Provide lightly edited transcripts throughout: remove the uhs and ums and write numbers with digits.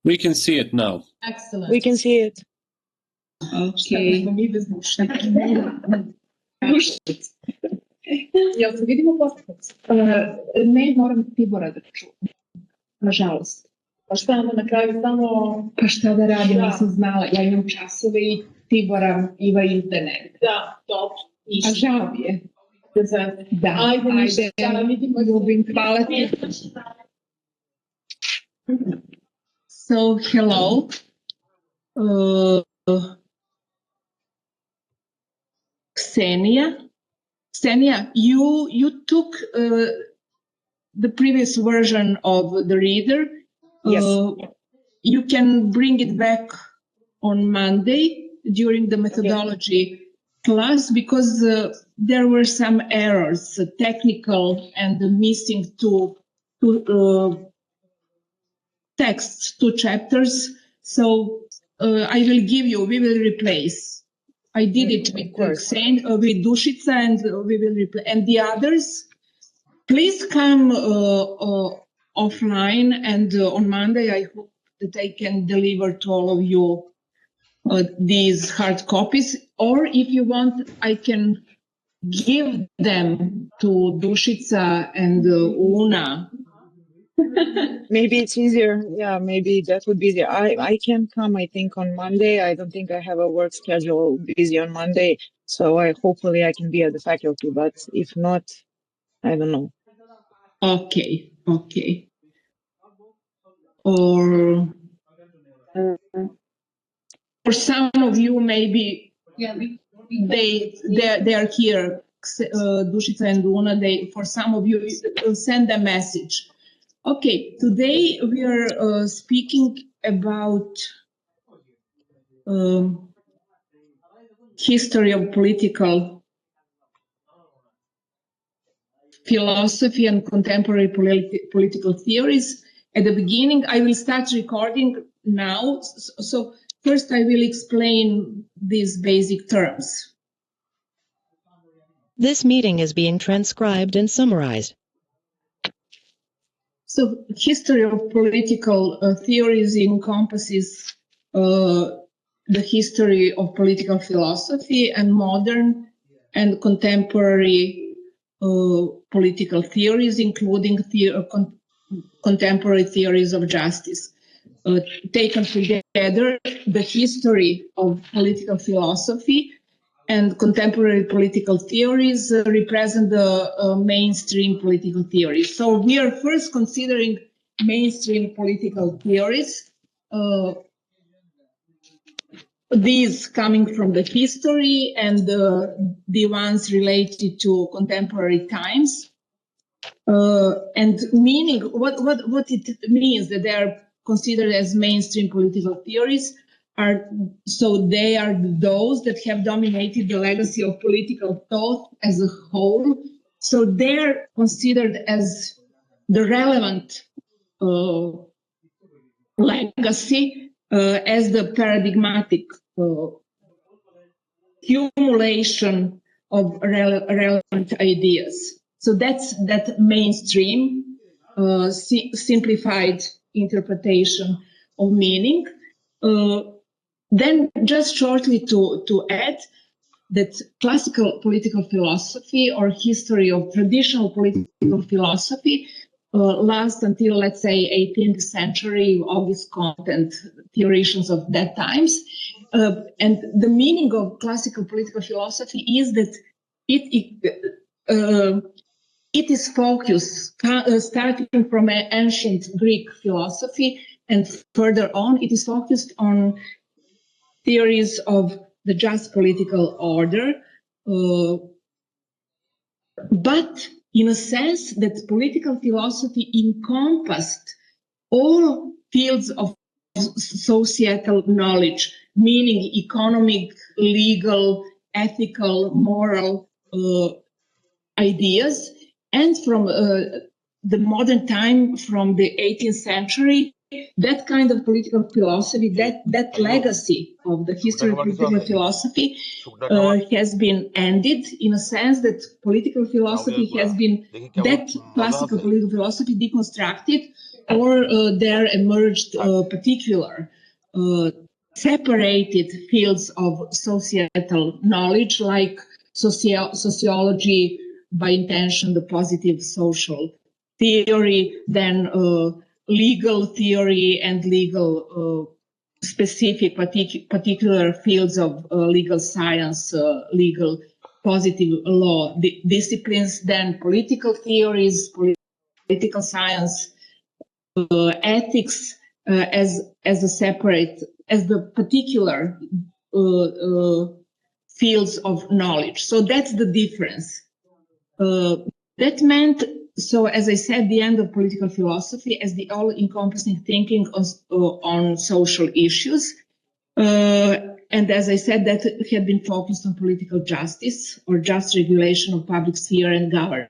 We can see it now. Excellent. We can see it. Okay. Jel se vidimo posljednicu? Ne, moram Tibora da čujem. Nažalost. Pa šta onda na kraju samo... Pa šta da radim, nisam znala. Ja imam časove i Tibora ima internet. Da, dobro. A žao mi je. Da, ajde, ljubim, hvala ti. So, hello. Ksenia, you took the previous version of the reader. Yes. You can bring it back on Monday during the methodology class because there were some errors, technical and missing two texts, 2 chapters. So we will replace. I did it with with Dušica, and we will replace. And the others, please come offline, and on Monday I hope that I can deliver to all of you these hard copies. Or if you want, I can give them to Dušica and Una. Maybe it's easier. Yeah, maybe that would be easier. I can come, I think, on Monday. I don't think I have a work schedule busy on Monday. So hopefully I can be at the faculty. But if not, I don't know. Okay. Or for some of you, maybe they are here, Dušica and Una. For some of you, send a message. Okay, today we are speaking about history of political philosophy and contemporary political theories. At the beginning, I will start recording now. So first I will explain these basic terms. This meeting is being transcribed and summarized. So history of political theories encompasses the history of political philosophy and modern and contemporary political theories, including contemporary theories of justice. Taken together, the history of political philosophy and contemporary political theories represent the mainstream political theories. So we are first considering mainstream political theories, these coming from the history and the ones related to contemporary times. And meaning, what it means that they are considered as mainstream political theories they are those that have dominated the legacy of political thought as a whole. So they're considered as the relevant legacy as the paradigmatic accumulation of relevant ideas. So that's that mainstream simplified interpretation of meaning. Then just shortly to add that classical political philosophy or history of traditional political philosophy lasts until, let's say, 18th century, obvious content theoreticians of that times. And the meaning of classical political philosophy is that it is focused, starting from ancient Greek philosophy and further on, it is focused on theories of the just political order, but in a sense that political philosophy encompassed all fields of societal knowledge, meaning economic, legal, ethical, moral ideas. And from the modern time, from the 18th century, that kind of political philosophy, that legacy of the history of political philosophy has been ended, in a sense that political philosophy has been, that classical political philosophy deconstructed there emerged particular separated fields of societal knowledge, like sociology, by intention, the positive social theory, then legal theory and legal specific particular fields of legal science, legal positive law disciplines, then political theories, political science, ethics as a separate, as the particular fields of knowledge. So that's the difference. That meant, so as I said, the end of political philosophy as the all-encompassing thinking on social issues. And as I said, that had been focused on political justice or just regulation of public sphere and governance.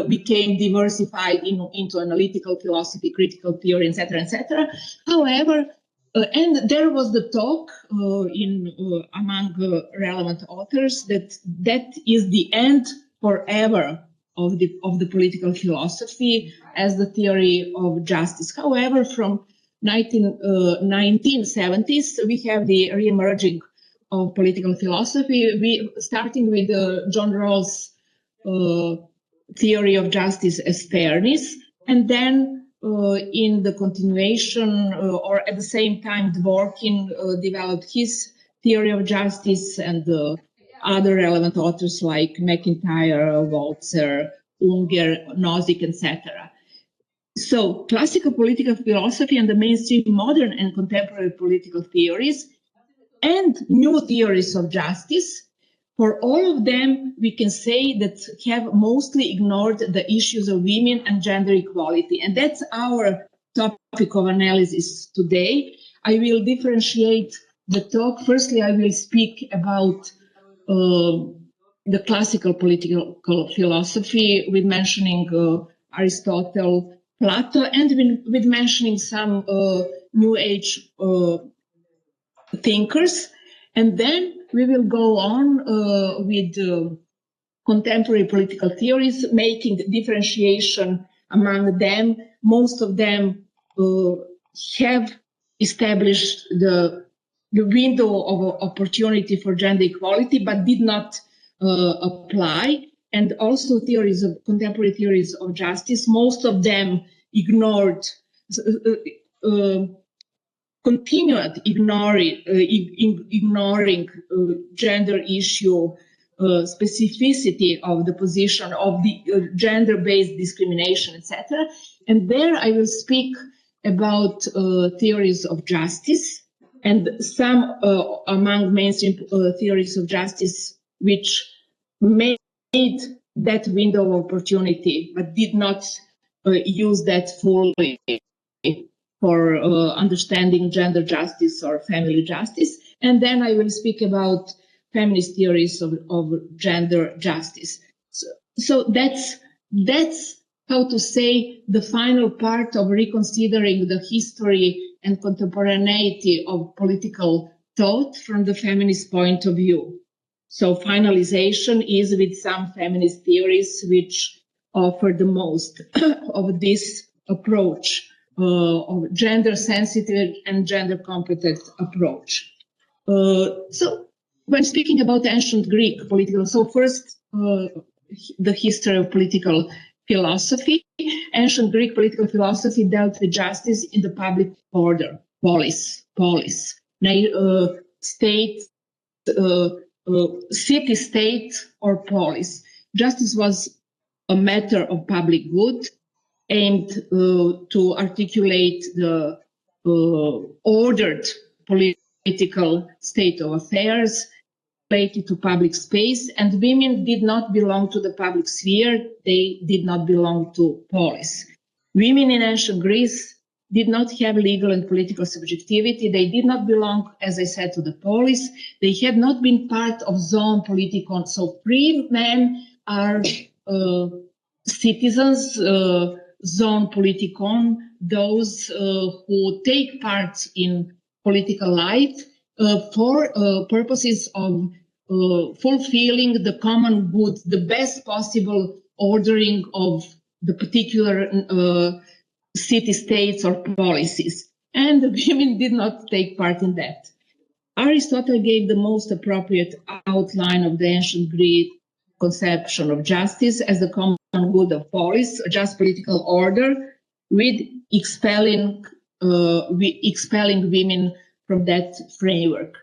Became diversified into analytical philosophy, critical theory, etc., etc. However, and there was the talk among relevant authors that is the end forever of the political philosophy as the theory of justice. However, from 1970s, we have the re-emerging of political philosophy, starting with John Rawls' theory of justice as fairness, and then in the continuation or at the same time, Dworkin developed his theory of justice, and other relevant authors like McIntyre, Walzer, Unger, Nozick, etc. So classical political philosophy and the mainstream modern and contemporary political theories and new theories of justice, for all of them, we can say that have mostly ignored the issues of women and gender equality. And that's our topic of analysis today. I will differentiate the talk. Firstly, I will speak about the classical political philosophy with mentioning Aristotle, Plato, and with mentioning some New Age thinkers. And then we will go on with contemporary political theories, making differentiation among them. Most of them have established the window of opportunity for gender equality, but did not apply. And also theories of contemporary theories of justice, most of them ignored, continued ignoring gender issue specificity of the position of the gender-based discrimination, etc. And there I will speak about theories of justice and some among mainstream theories of justice which made that window of opportunity but did not use that fully for understanding gender justice or family justice. And then I will speak about feminist theories of gender justice. So that's how to say the final part of reconsidering the history and contemporaneity of political thought from the feminist point of view. So finalization is with some feminist theories which offer the most of this approach, of gender sensitive and gender competent approach. So when speaking about ancient Greek political, so first the history of political philosophy. Ancient Greek political philosophy dealt with justice in the public order, polis, state, city-state or polis. Justice was a matter of public good aimed to articulate the ordered political state of affairs related to public space, and women did not belong to the public sphere, they did not belong to polis. Women in ancient Greece did not have legal and political subjectivity. They did not belong, as I said, to the polis. They had not been part of zone politikon. So free men are citizens, zone politikon, those who take part in political life for purposes of fulfilling the common good, the best possible ordering of the particular city states or policies. And the women did not take part in that. Aristotle gave the most appropriate outline of the ancient Greek conception of justice as the common good of polis, a just political order, with expelling women from that framework.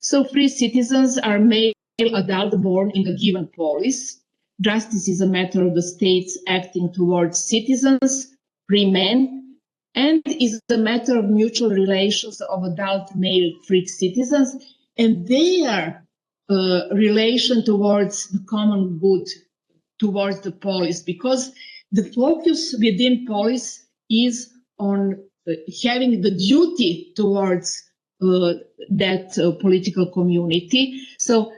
So free citizens are male adult born in a given polis. Justice is a matter of the states acting towards citizens, free men, and is a matter of mutual relations of adult male free citizens and their relation towards the common good, towards the polis, because the focus within polis is on having the duty towards that political community. So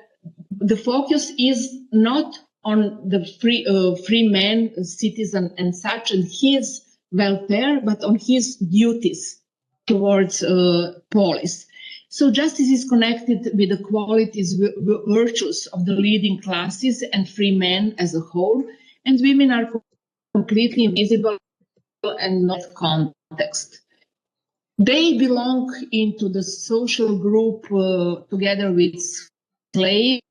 the focus is not on the free man, citizen and such, and his welfare, but on his duties towards polis. So justice is connected with the qualities, virtues of the leading classes and free men as a whole, and women are completely invisible and not context. They belong into the social group together with slaves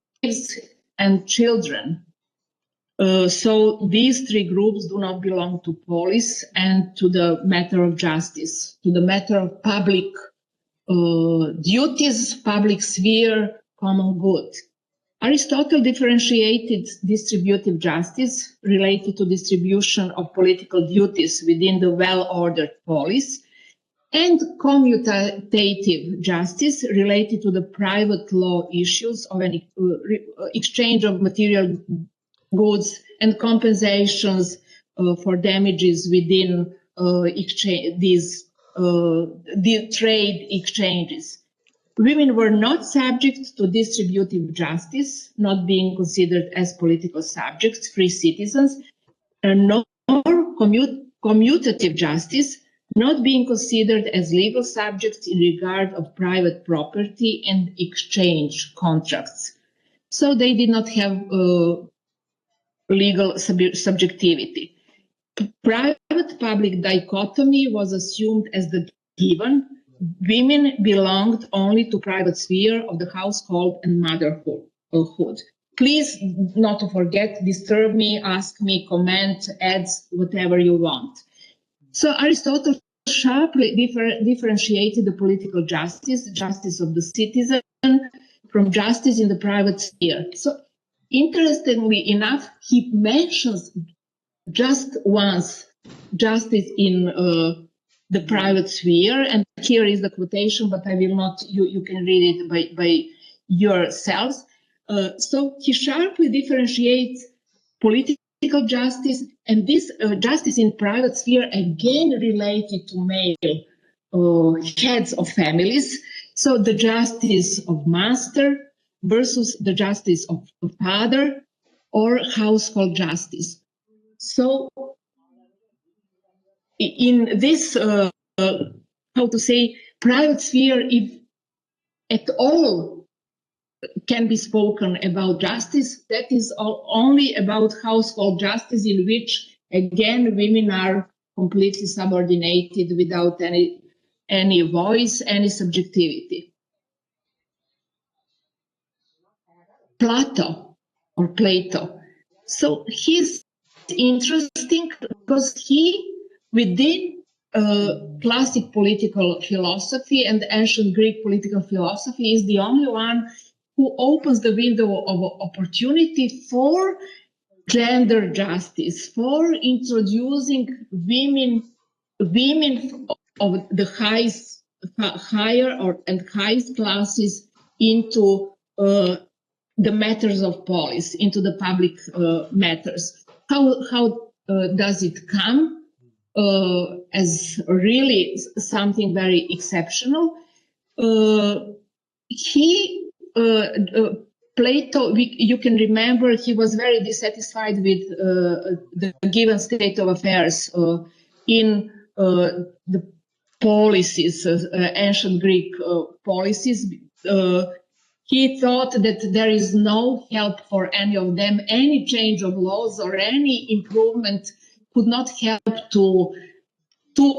and children. So these three groups do not belong to polis and to the matter of justice, to the matter of public duties, public sphere, common good. Aristotle differentiated distributive justice related to distribution of political duties within the well-ordered polis, and commutative justice related to the private law issues of an exchange of material goods and compensations for damages within the trade exchanges. Women were not subject to distributive justice, not being considered as political subjects, free citizens, nor commutative justice, not being considered as legal subjects in regard of private property and exchange contracts. So they did not have legal subjectivity. Private-public dichotomy was assumed as the given. Women belonged only to private sphere of the household and motherhood. Please not to forget, disturb me, ask me, comment, add whatever you want. So Aristotle sharply differentiated the political justice, justice of the citizen, from justice in the private sphere. So interestingly enough, he mentions just once justice in the private sphere, and here is the quotation, but I will not, you can read it by yourselves. So he sharply differentiates political justice and this justice in private sphere, again related to male heads of families. So the justice of master versus the justice of father, or household justice. So in this, how to say, private sphere, if at all can be spoken about justice, that is only about household justice, in which, again, women are completely subordinated without any voice, any subjectivity. Plato. So he's interesting because he, within classic political philosophy and ancient Greek political philosophy, is the only one who opens the window of opportunity for gender justice, for introducing women of the highest classes into the matters of polis, into the public matters. How does it come? as really something very exceptional. Plato, you can remember, he was very dissatisfied with the given state of affairs in the policies, ancient Greek policies. He thought that there is no help for any of them. Any change of laws or any improvement could not help to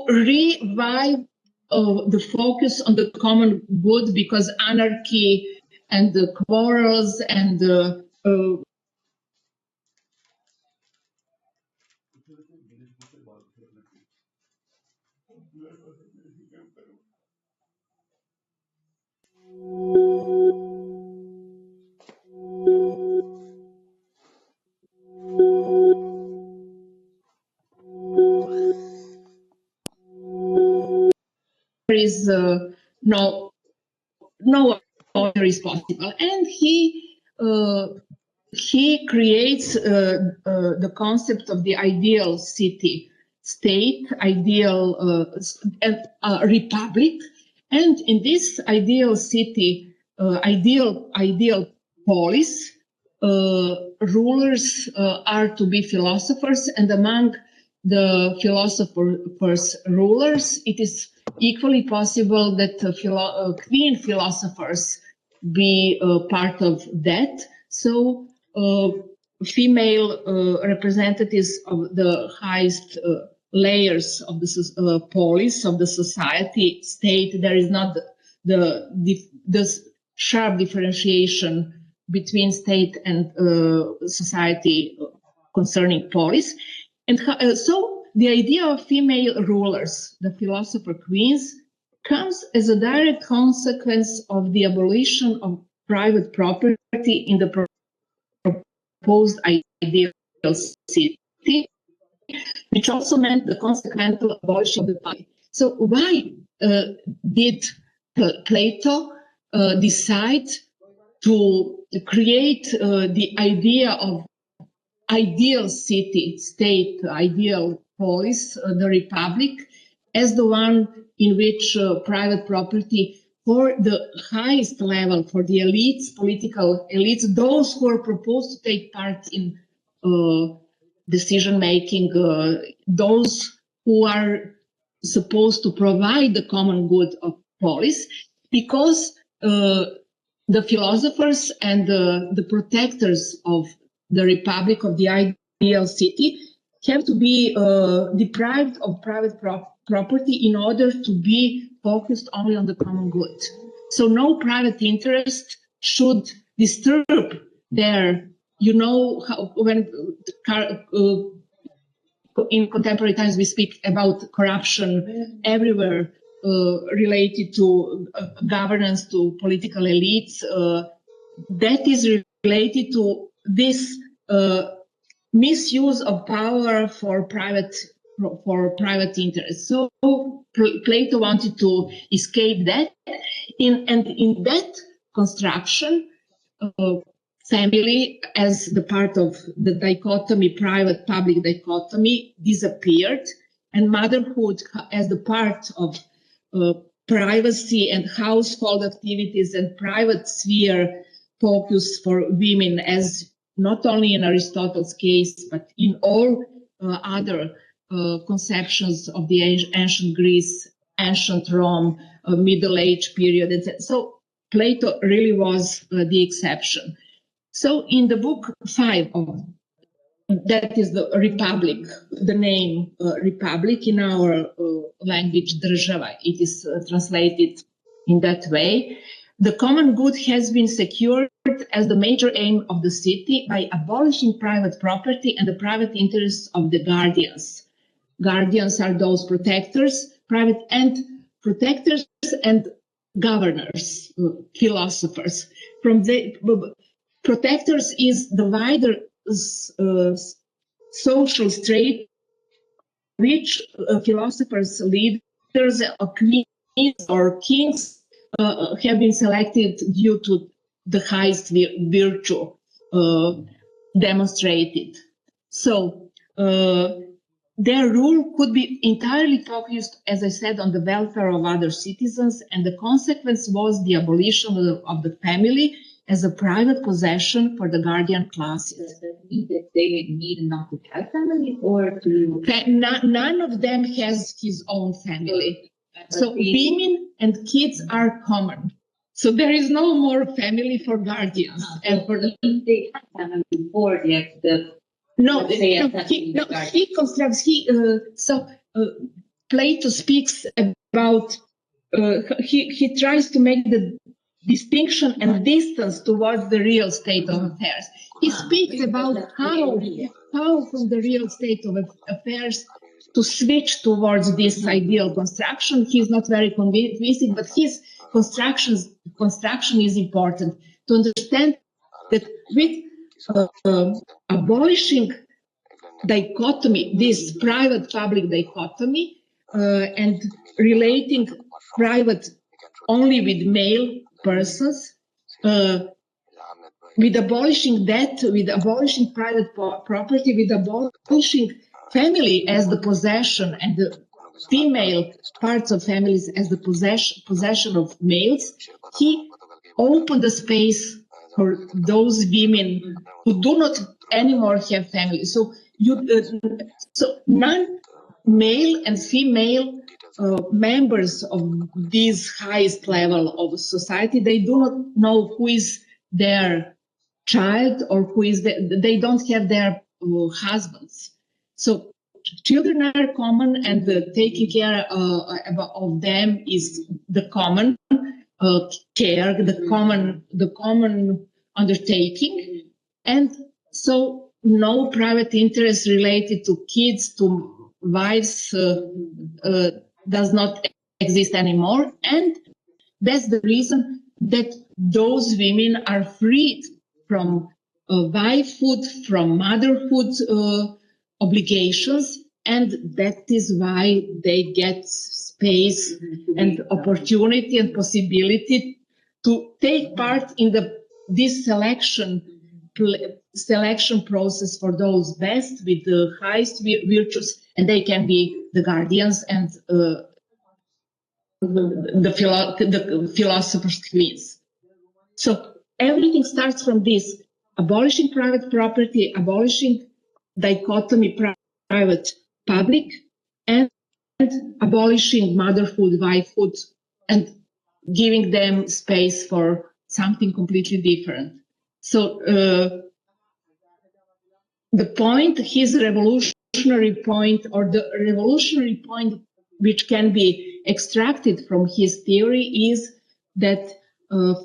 revive the focus on the common good, because anarchy and the quarrels and there is no order is possible. And he creates the concept of the ideal city state, ideal republic. And in this ideal city, ideal polis, rulers are to be philosophers, and among the philosophers rulers, it is equally possible that queen philosophers be part of that. So female representatives of the highest layers of the polis, of the society state. There is not the sharp differentiation between state and society concerning polis. And so the idea of female rulers, the philosopher queens, comes as a direct consequence of the abolition of private property in the proposed ideal city, which also meant the consequential abolition of the party. So why did Plato decide to create the idea of ideal city, state, ideal polis, the republic, as the one in which private property for the highest level, for the elites, political elites, those who are proposed to take part in decision making, those who are supposed to provide the common good of polis, because the philosophers and the protectors of the republic, of the ideal city, have to be deprived of private property in order to be focused only on the common good. So no private interest should disturb their, how, when in contemporary times we speak about corruption everywhere related to governance, to political elites, that is related to this misuse of power for private interests. So Plato wanted to escape that, and in that construction, family as the part of the dichotomy, private-public dichotomy, disappeared, and motherhood as the part of privacy and household activities and private sphere focus for women, as not only in Aristotle's case, but in all other conceptions of the ancient Greece, ancient Rome, Middle Age period. And so Plato really was the exception. So in the book 5 of that is the Republic, the name Republic in our language, država, it is translated in that way. The common good has been secured as the major aim of the city by abolishing private property and the private interests of the guardians. Guardians are those protectors, private and protectors and governors, philosophers. From the protectors is the wider social strata which philosophers, leaders, queens or kings have been selected due to the highest virtue demonstrated. So their rule could be entirely focused, as I said, on the welfare of other citizens, and the consequence was the abolition of the family as a private possession for the guardian classes. Does that mean that they need not to have family or to? None of them has his own family. So women and kids are common. So there is no more family for guardians. And for the They have family before the he constructs, Plato speaks about, he tries to make the distinction and distance towards the real state of affairs. He speaks about how from the real state of affairs to switch towards this ideal construction. He's not very convincing, but his construction is important to understand that with abolishing dichotomy, this private-public dichotomy, and relating private only with male persons, with abolishing private property, with abolishing family as the possession and the female parts of families as the possession of males, he opened a space for those women who do not anymore have family. So non-male and female members of this highest level of society, they do not know who is their child or who is they don't have their husbands. So children are common, and taking care of them is the common care, the common undertaking, and so no private interest related to kids, to wives, does not exist anymore, and that's the reason that those women are freed from wifehood, from motherhood obligations, and that is why they get space and opportunity and possibility to take part in this selection process for those best with the highest virtues, and they can be the guardians and the philosopher's queens. So everything starts from this: abolishing private property, abolishing dichotomy private-public, and abolishing motherhood, wifehood, and giving them space for something completely different. So the point, his revolutionary point, or the revolutionary point which can be extracted from his theory, is that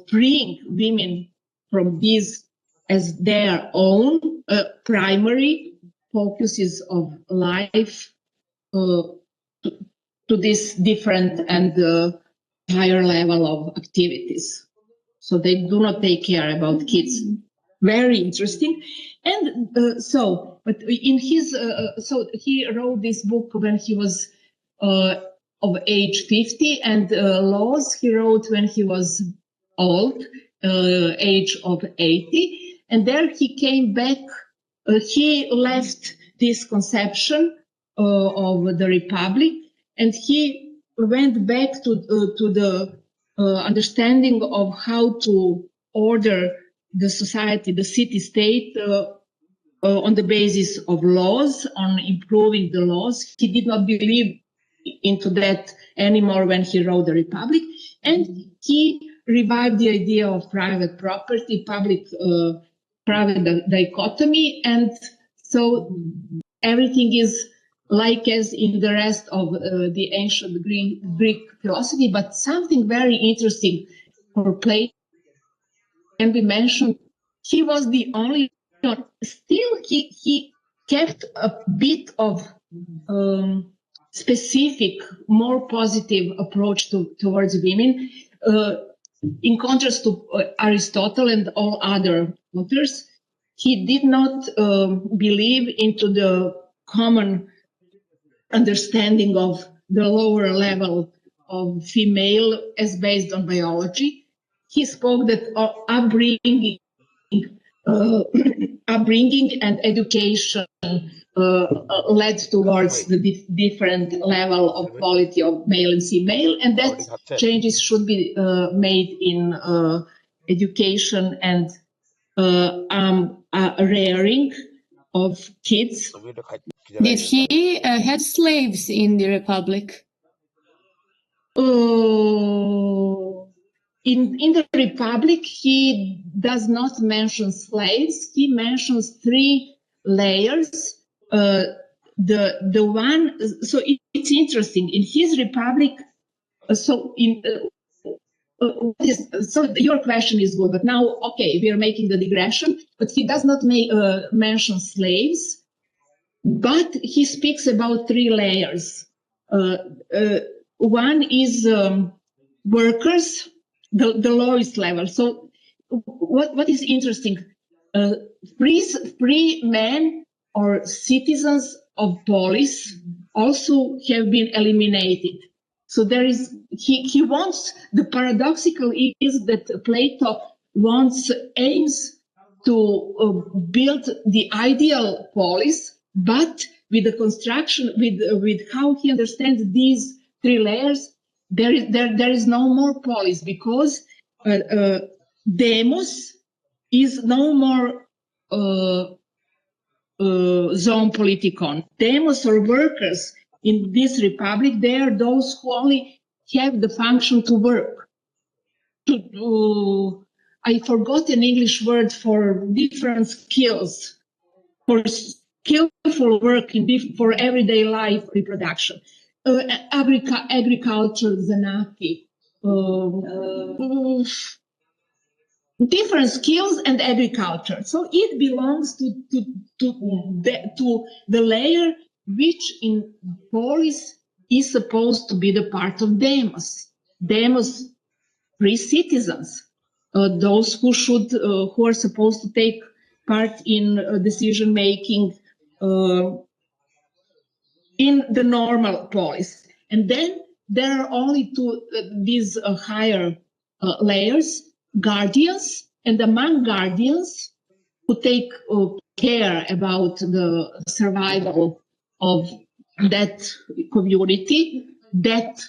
freeing women from these as their own primary focuses of life to this different and higher level of activities. So they do not take care about kids. Very interesting. And but in his, so he wrote this book when he was of age 50, and laws he wrote when he was old, age of 80. And there he came back, he left this conception of the Republic, and he went back to the understanding of how to order the society, the city-state, on the basis of laws, on improving the laws. He did not believe into that anymore when he wrote the Republic, and he revived the idea of private property, private dichotomy, and so everything is like as in the rest of the ancient Greek philosophy. But something very interesting for Plato can be mentioned. He was the only, still he kept a bit of specific, more positive approach towards women, in contrast to Aristotle and all other authors. He did not believe into the common understanding of the lower level of female as based on biology. He spoke that upbringing upbringing and education led towards the different level of quality of male and female, and that changes should be made in education and rearing of kids. Did he had slaves in the Republic? In the Republic, he does not mention slaves. He mentions three layers. The one, so it's interesting in his Republic. So your question is good, but now okay, we are making the digression. But he does not mention slaves, but he speaks about three layers. One is workers. The lowest level. So what is interesting, free men or citizens of polis also have been eliminated. So there is, he wants, the paradoxical is that Plato aims to build the ideal polis, but with the construction, with how he understands these three layers, there is no more polis, because demos is no more zone politikon. Demos or workers in this republic, they are those who only have the function to work. I forgot an English word for different skills, for skillful work for everyday life reproduction. Agriculture, zanati, different skills and agriculture. So it belongs to the layer which in polis is supposed to be the part of demos. Demos, free citizens, those who are supposed to take part in decision making in the normal polis. And then there are only these higher layers, guardians, and among guardians who take care about the survival of that community, that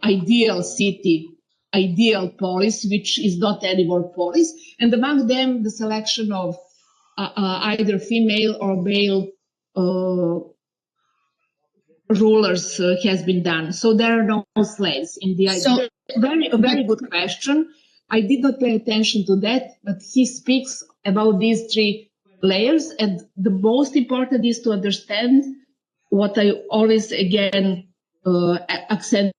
ideal city, ideal polis, which is not anymore polis, and among them the selection of either female or male rulers has been done. So there are no slaves in the idea. A very good question. I did not pay attention to that, but he speaks about these three layers, and the most important is to understand what I always again accentuate.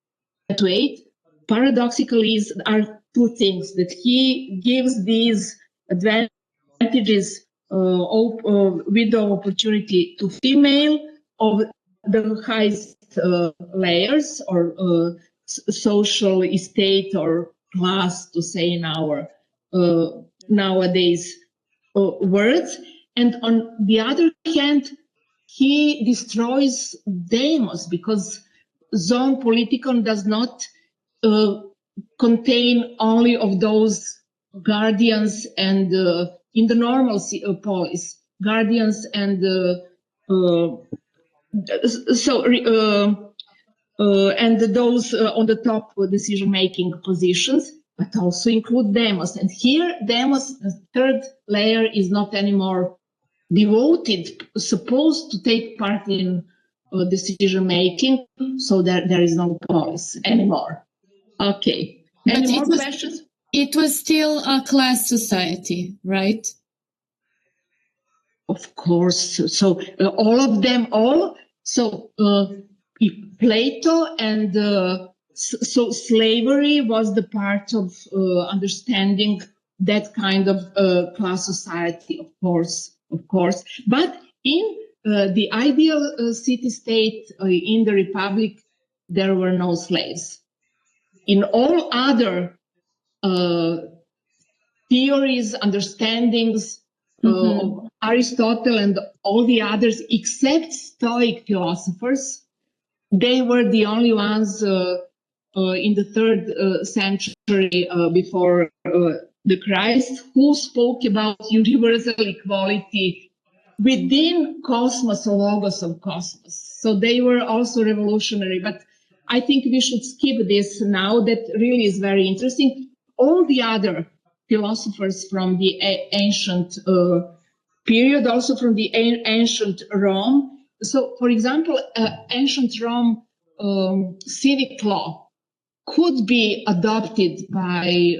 Paradoxically, are two things that he gives these advantages, window opportunity to female of the highest layers or social estate or class, to say in our nowadays words. And on the other hand, he destroys demos, because zone politikon does not contain only of those guardians and in the normal polis, guardians and and those on the top decision-making positions, but also include demos. And here, demos, the third layer, is not anymore devoted, supposed to take part in decision-making, so that there is no polis anymore. Okay. Any more questions? It was still a class society, right? Of course. So all of them, so Plato and so slavery was the part of understanding that kind of class society, of course. But in the ideal city-state in the Republic, there were no slaves. In all other theories, understandings of Aristotle and all the others, except Stoic philosophers, they were the only ones in the 3rd century before the Christ, who spoke about universal equality within cosmos, or logos of cosmos. So they were also revolutionary, but I think we should skip this now. That really is very interesting. All the other philosophers from the ancient period, also from the ancient Rome. So, for example, ancient Rome civic law could be adopted by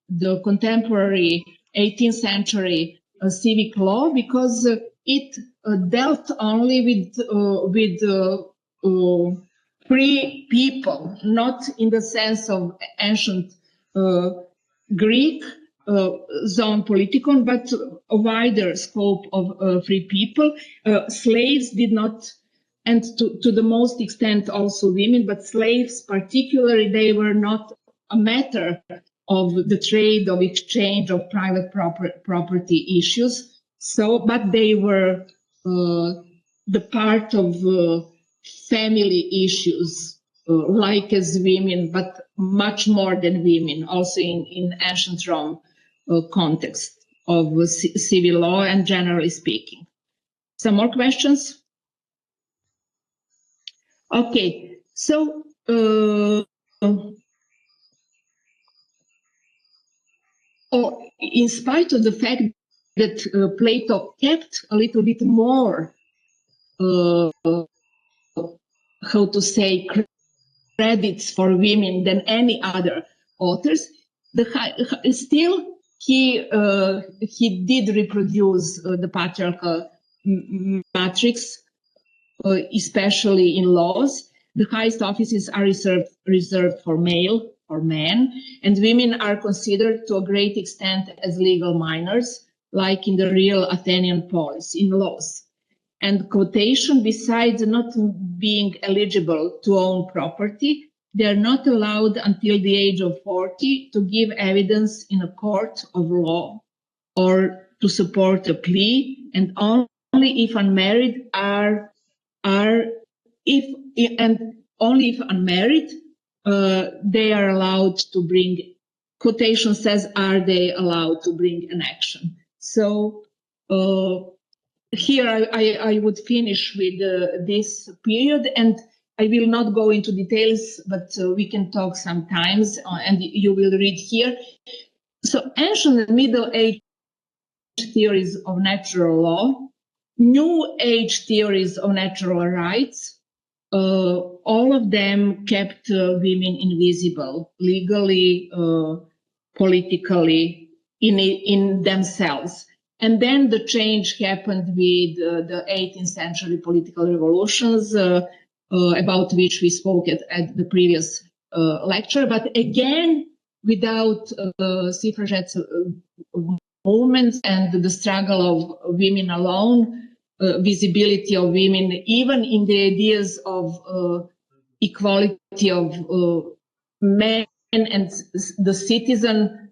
the contemporary 18th century civic law because it dealt only with free people, not in the sense of ancient Greek zone politikon, but a wider scope of free people. Slaves did not, and to the most extent also women, but slaves particularly, they were not a matter of the trade, of exchange, of private property issues. So, but they were the part of family issues, like as women, but much more than women, also in ancient Rome context of civil law and generally speaking. Some more questions? Okay, so in spite of the fact that Plato kept a little bit more, how to say, credits for women than any other authors, still he did reproduce the patriarchal matrix, especially in laws. The highest offices are reserved for men, and women are considered to a great extent as legal minors, like in the real Athenian polis, in laws. And quotation, besides not being eligible to own property, they are not allowed until the age of 40 to give evidence in a court of law or to support a plea, and only if unmarried they are allowed to bring, quotation says, are they allowed to bring an action. So here I would finish with this period, and I will not go into details, but we can talk sometimes, and you will read here. So ancient and Middle Age theories of natural law, New Age theories of natural rights, all of them kept women invisible, legally, politically, in themselves. And then the change happened with the 18th century political revolutions, about which we spoke at the previous lecture. But again, without suffragettes movements and the struggle of women alone, visibility of women, even in the ideas of equality of men and the citizen,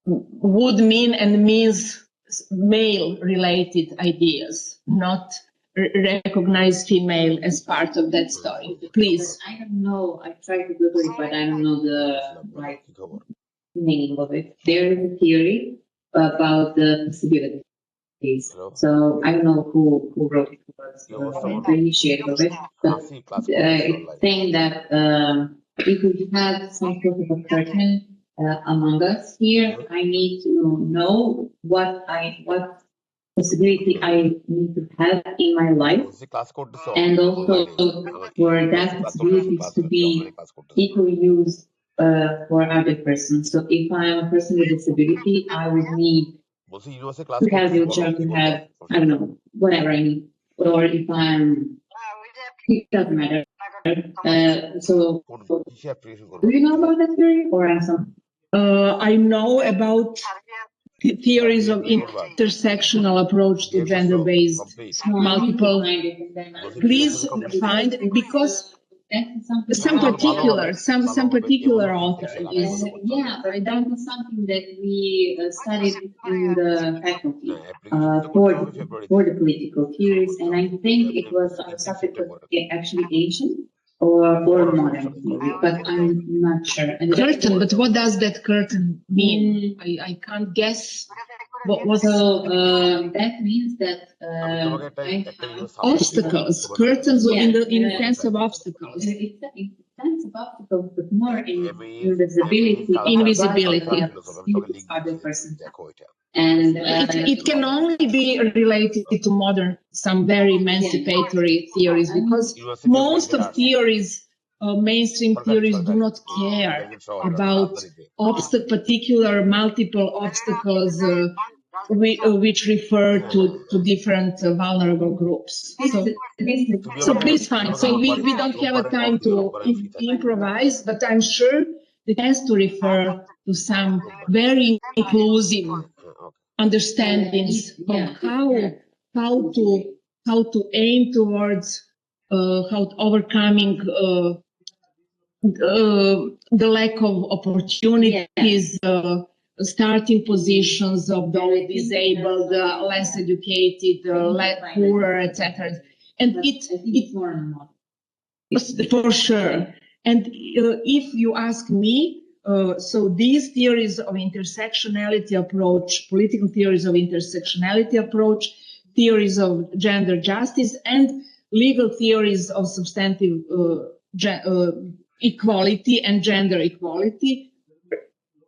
would mean and means male-related ideas, not recognize female as part of that story. Please. I don't know. I tried to Google it, but I don't know the right meaning of it. There is a theory about the possibilities. So I don't know who wrote it, the initiator of it, but it's saying that if we have some sort of a person among us here, I need to know what possibility I need to have in my life, and also for that possibility to be equally used for other persons. So if I am a person with disability, I would need to have wheelchair, to have, I don't know, whatever I need. Or if I'm, it doesn't matter. So do you know about that theory, or some? I know about theories of intersectional approach to gender-based multiple. Please find, because some particular author is. Yeah, but that was something that we studied in the faculty for the political theories, and I think it was on the subject of actually ancient. or modern theory, but I'm not sure. And Curtain, but what does that curtain mean? I can't guess. So that means that Obstacles, curtains in the sense of obstacles. It's a sense of obstacles, but more in invisibility. Invisibility. This other person. And it can only be related to modern, some very emancipatory theories, because most of theories, mainstream theories, do not care about particular multiple obstacles which refer to different vulnerable groups. So please find. So we don't have a time to improvise, but I'm sure it has to refer to some very inclusive understandings of how to aim towards how overcoming the lack of opportunities, starting positions of those disabled, less educated, poorer, etc. And it for sure. And if you ask me, so these theories of intersectionality approach, political theories of intersectionality approach, theories of gender justice, and legal theories of substantive equality and gender equality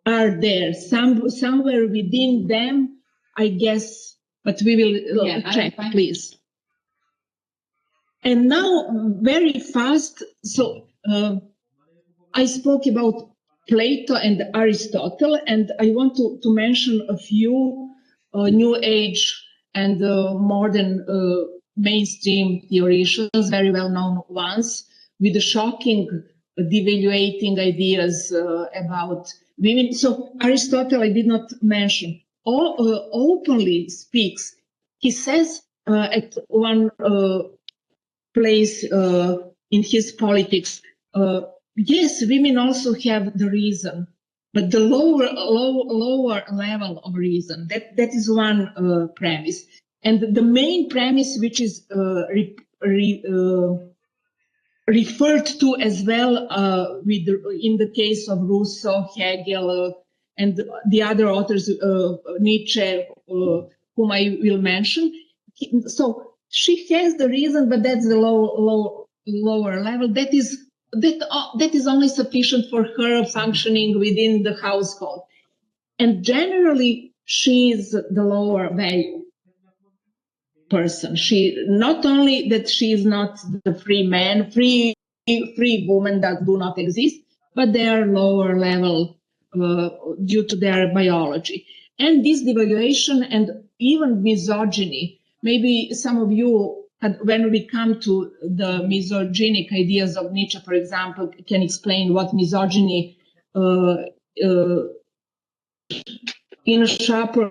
are there. Somewhere within them, I guess, but we will check, please. And now, very fast, so I spoke about Plato and Aristotle, and I want to mention a few New Age and modern mainstream theologians, very well-known ones, with the shocking, devaluating ideas about women. So Aristotle, I did not mention, openly speaks. He says at one place in his politics, yes, women also have the reason, but the lower level of reason. That is one premise, and the main premise, which is referred to as well in the case of Rousseau, Hegel, and the other authors, Nietzsche, whom I will mention. So she has the reason, but that's the lower level. That is only sufficient for her functioning within the household. And generally, she is the lower value person. She not only that she is not the free man, free woman that do not exist, but they are lower level due to their biology. And this devaluation and even misogyny, maybe some of you, when we come to the misogynic ideas of Nietzsche, for example, can explain what misogyny in a sharper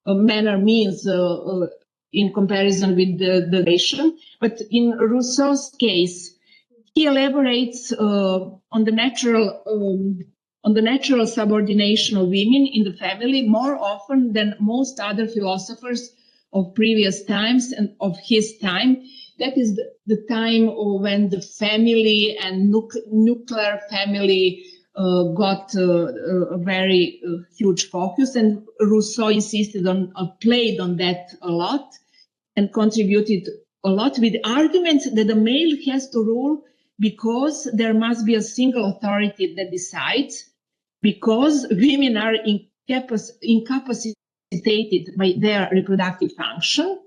manner means in comparison with the nation. But in Rousseau's case, he elaborates on the natural subordination of women in the family more often than most other philosophers of previous times and of his time. That is the time when the family and nuclear family got a very huge focus, and Rousseau insisted on, played on that a lot, and contributed a lot with arguments that the male has to rule because there must be a single authority that decides, because women are incapacitated by their reproductive function,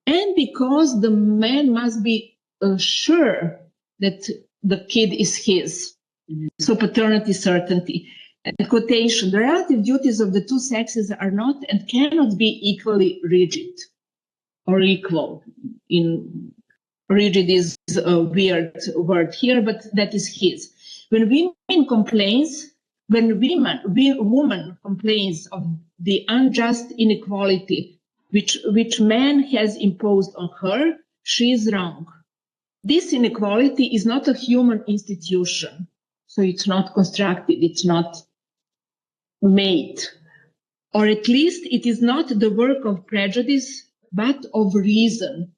and because the man must be sure that the kid is his. So paternity certainty. And quotation, the relative duties of the two sexes are not and cannot be equally rigid or equal. Rigid is a weird word here, but that is his. When woman complains of the unjust inequality which man has imposed on her, she is wrong. This inequality is not a human institution. So it's not constructed, it's not made. Or at least it is not the work of prejudice, but of reason.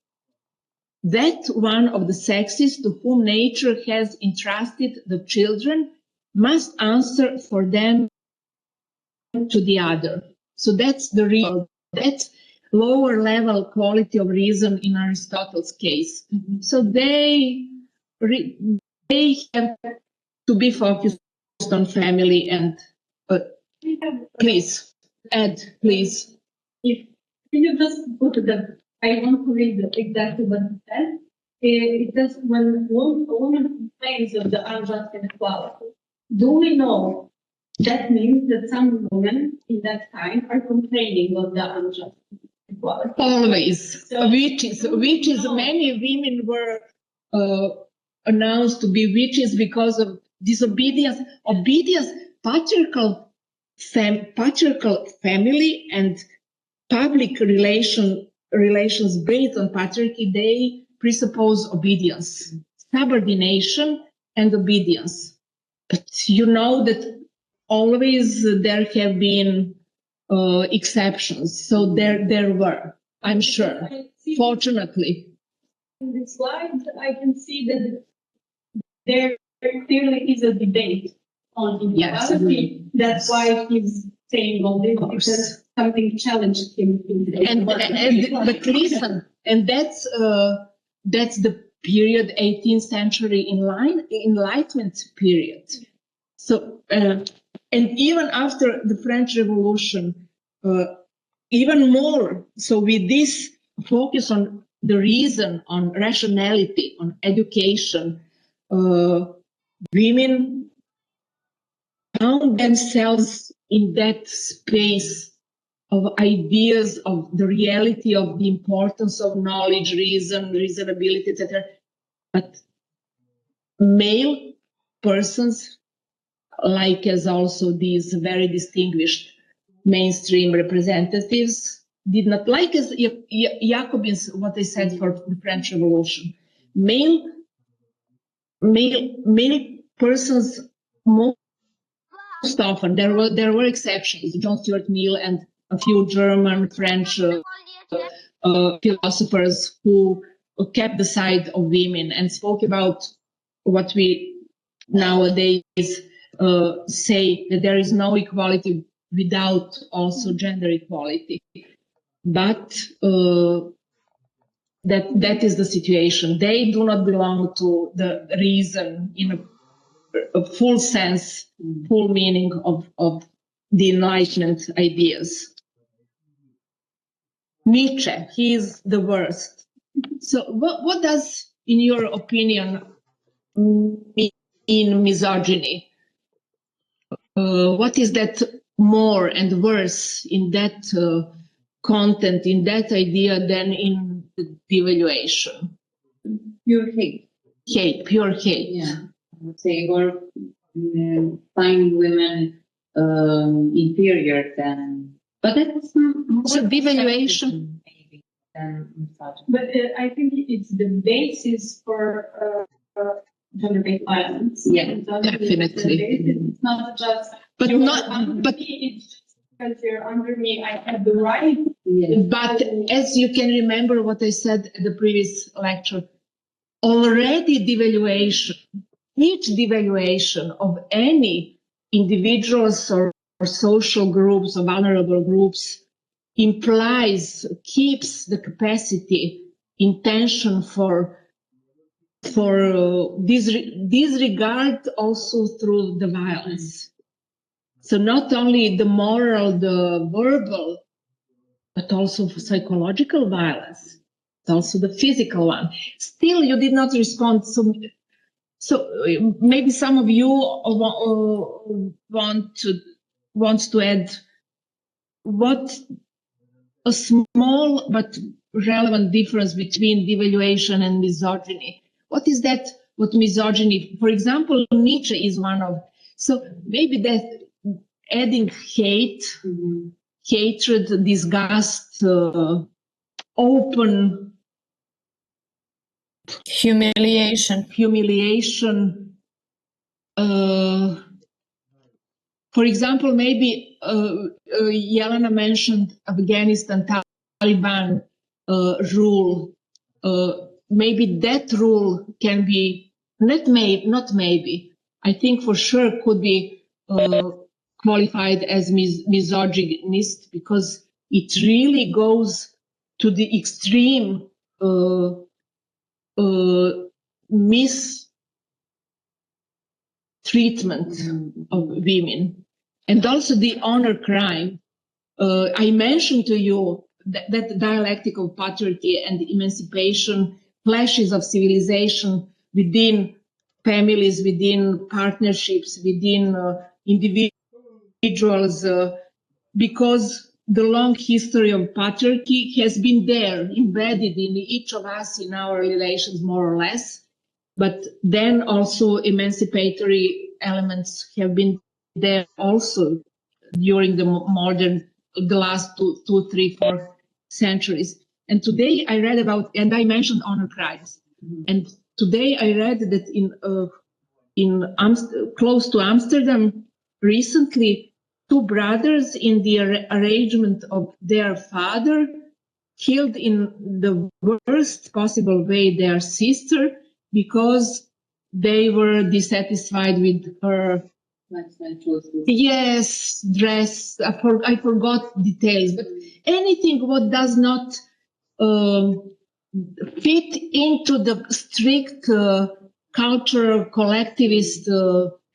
that one of the sexes to whom nature has entrusted the children must answer for them to the other. So that's the real, that's lower level quality of reason in Aristotle's case. So they have to be focused on family and please, Ed, please. If you just put the, I want to read exactly what it says. It says when a woman complains of the unjust inequality, do we know that means that some women in that time are complaining of the unjust inequality? Always, So witches, many women were announced to be witches because of disobedience, patriarchal family and public relations based on patriarchy, they presuppose obedience, subordination and obedience. But you know that always there have been exceptions. So there were, I'm sure, fortunately. In the slides, I can see that there clearly is a debate on inequality. That's why he's saying all this, because something challenged him. But listen, and that's the period 18th century Enlightenment period. So and even after the French Revolution, even more. So with this focus on the reason, on rationality, on education, women found themselves in that space of ideas of the reality of the importance of knowledge, reason, reasonability, etc. But male persons, like as also these very distinguished mainstream representatives, did not, like as Jacobins, what they said for the French Revolution. Male persons most often, there were exceptions, John Stuart Mill and a few German, French philosophers who kept the side of women and spoke about what we nowadays say, that there is no equality without also gender equality. But that is the situation. They do not belong to the reason in a full sense, full meaning of the Enlightenment ideas. Nietzsche, he is the worst. So what does, in your opinion, mean misogyny? What is that more and worse in that content, in that idea, than in the devaluation? Pure hate. Hate, pure hate. Yeah, I would say, or find women inferior than. But that's not. So devaluation. Maybe than misogyny. But I think it's the basis for gender-based violence. Yeah, definitely. It's not just. But you not. are under But me, it's just because you're under me, I have the right. Yes. But as you can remember what I said at the previous lecture, already devaluation, each devaluation of any individuals or social groups or vulnerable groups implies, keeps the capacity, intention for disregard also through the violence. So not only the moral, the verbal, but also for psychological violence. It's also the physical one. Still, you did not respond. So maybe some of you wants to add what a small but relevant difference between devaluation and misogyny. What is that? What misogyny? For example, Nietzsche is one of. So maybe that adding hate, hatred, disgust, open Humiliation. For example, maybe Yelena mentioned Afghanistan, Taliban rule. maybe that rule can be, not maybe, I think for sure could be qualified as misogynist, because it really goes to the extreme mistreatment of women, and also the honor crime. I mentioned to you that dialectic of patriarchy and emancipation, clashes of civilization within families, within partnerships, within individuals, because the long history of patriarchy has been there, embedded in each of us, in our relations, more or less. But then also emancipatory elements have been there also during the the last two, 3, 4 centuries. And today I read about, and I mentioned honor crimes. And today I read that close to Amsterdam, recently, 2 brothers in the arrangement of their father killed in the worst possible way their sister, because they were dissatisfied with her dress. I forgot details, but anything what does not fit into the strict cultural collectivist,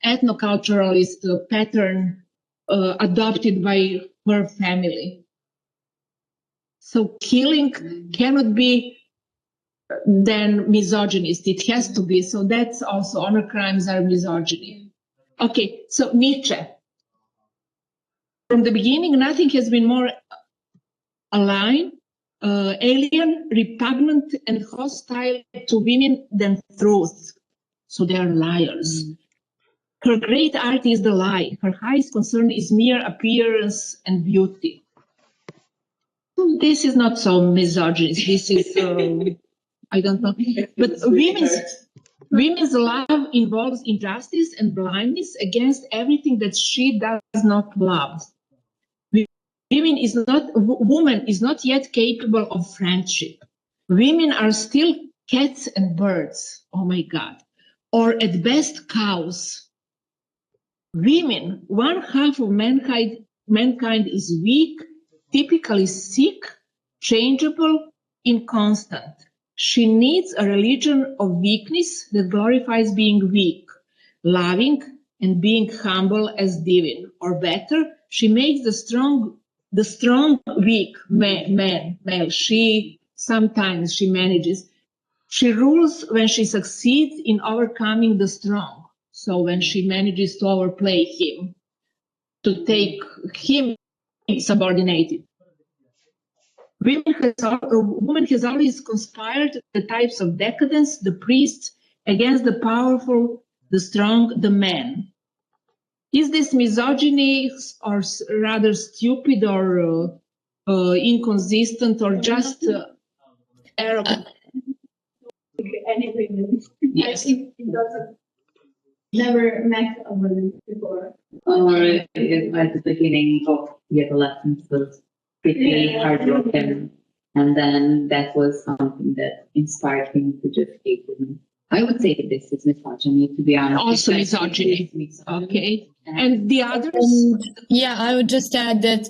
ethnoculturalist pattern adopted by her family. So killing cannot be then misogynist. It has to be. So that's also, honor crimes are misogyny. Okay, so Nietzsche. From the beginning, nothing has been more aligned, alien, repugnant, and hostile to women than truth. So they are liars. Her great art is the lie. Her highest concern is mere appearance and beauty. This is not so misogynist. This is, I don't know. But women's love involves injustice and blindness against everything that she does not love. Woman is not yet capable of friendship. Women are still cats and birds. Oh my God. Or at best cows. Women, 1/2 of mankind is weak, typically sick, changeable, inconstant. She needs a religion of weakness that glorifies being weak, loving, and being humble as divine. Or better, she makes the strong weak male. Sometimes she manages. She rules when she succeeds in overcoming the strong. So when she manages to overplay him, to take him subordinated. Woman has always conspired the types of decadence, the priest, against the powerful, the strong, the man. Is this misogyny, or rather stupid, or inconsistent, or just arrogant? Anything. Yes. I think it doesn't. Never met a woman before. Or at the beginning of the adolescence was pretty heartbroken, and then that was something that inspired him to just hate women. I would say that this is misogyny, to be honest. Also misogyny. Okay. And the others? Yeah, I would just add that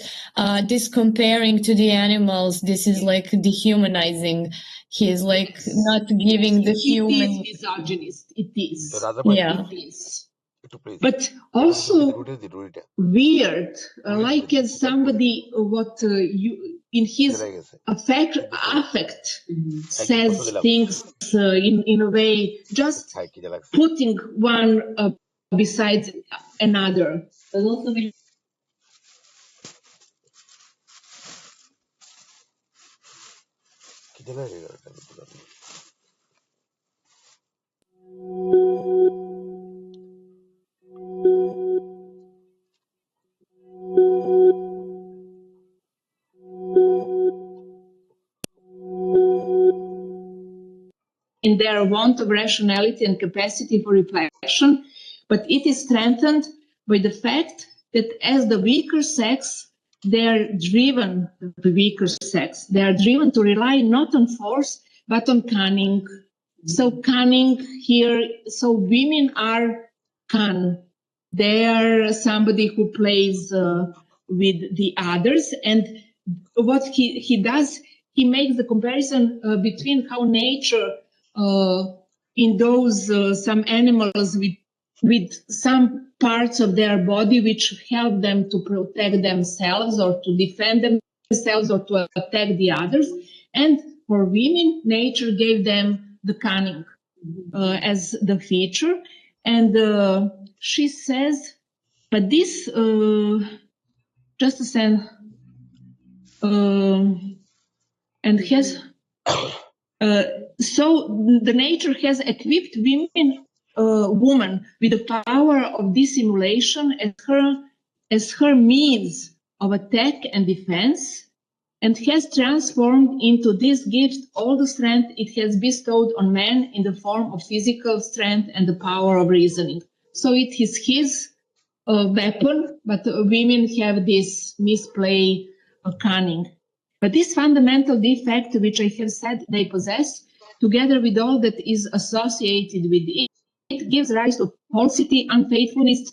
this comparing to the animals, this is like dehumanizing. He is like not giving the human. It is misogynist. It is. Yeah. It is. But also weird, like as somebody in his affect says things in a way, just putting one besides another. But also in their want of rationality and capacity for reflection, but it is strengthened by the fact that as the weaker sex, they are driven to rely not on force, but on cunning. So cunning here, so women are cunning. They are somebody who plays with the others. And what he does, he makes the comparison between how nature endows some animals with some parts of their body which help them to protect themselves or to defend themselves or to attack the others. And for women, nature gave them the cunning as the feature. And she says, but this, just a second, and has, so the nature has equipped woman with the power of dissimulation as her means of attack and defense, and has transformed into this gift all the strength it has bestowed on man in the form of physical strength and the power of reasoning. So it is his weapon, but women have this misplay of cunning. But this fundamental defect, which I have said they possess, together with all that is associated with it gives rise to falsity, unfaithfulness,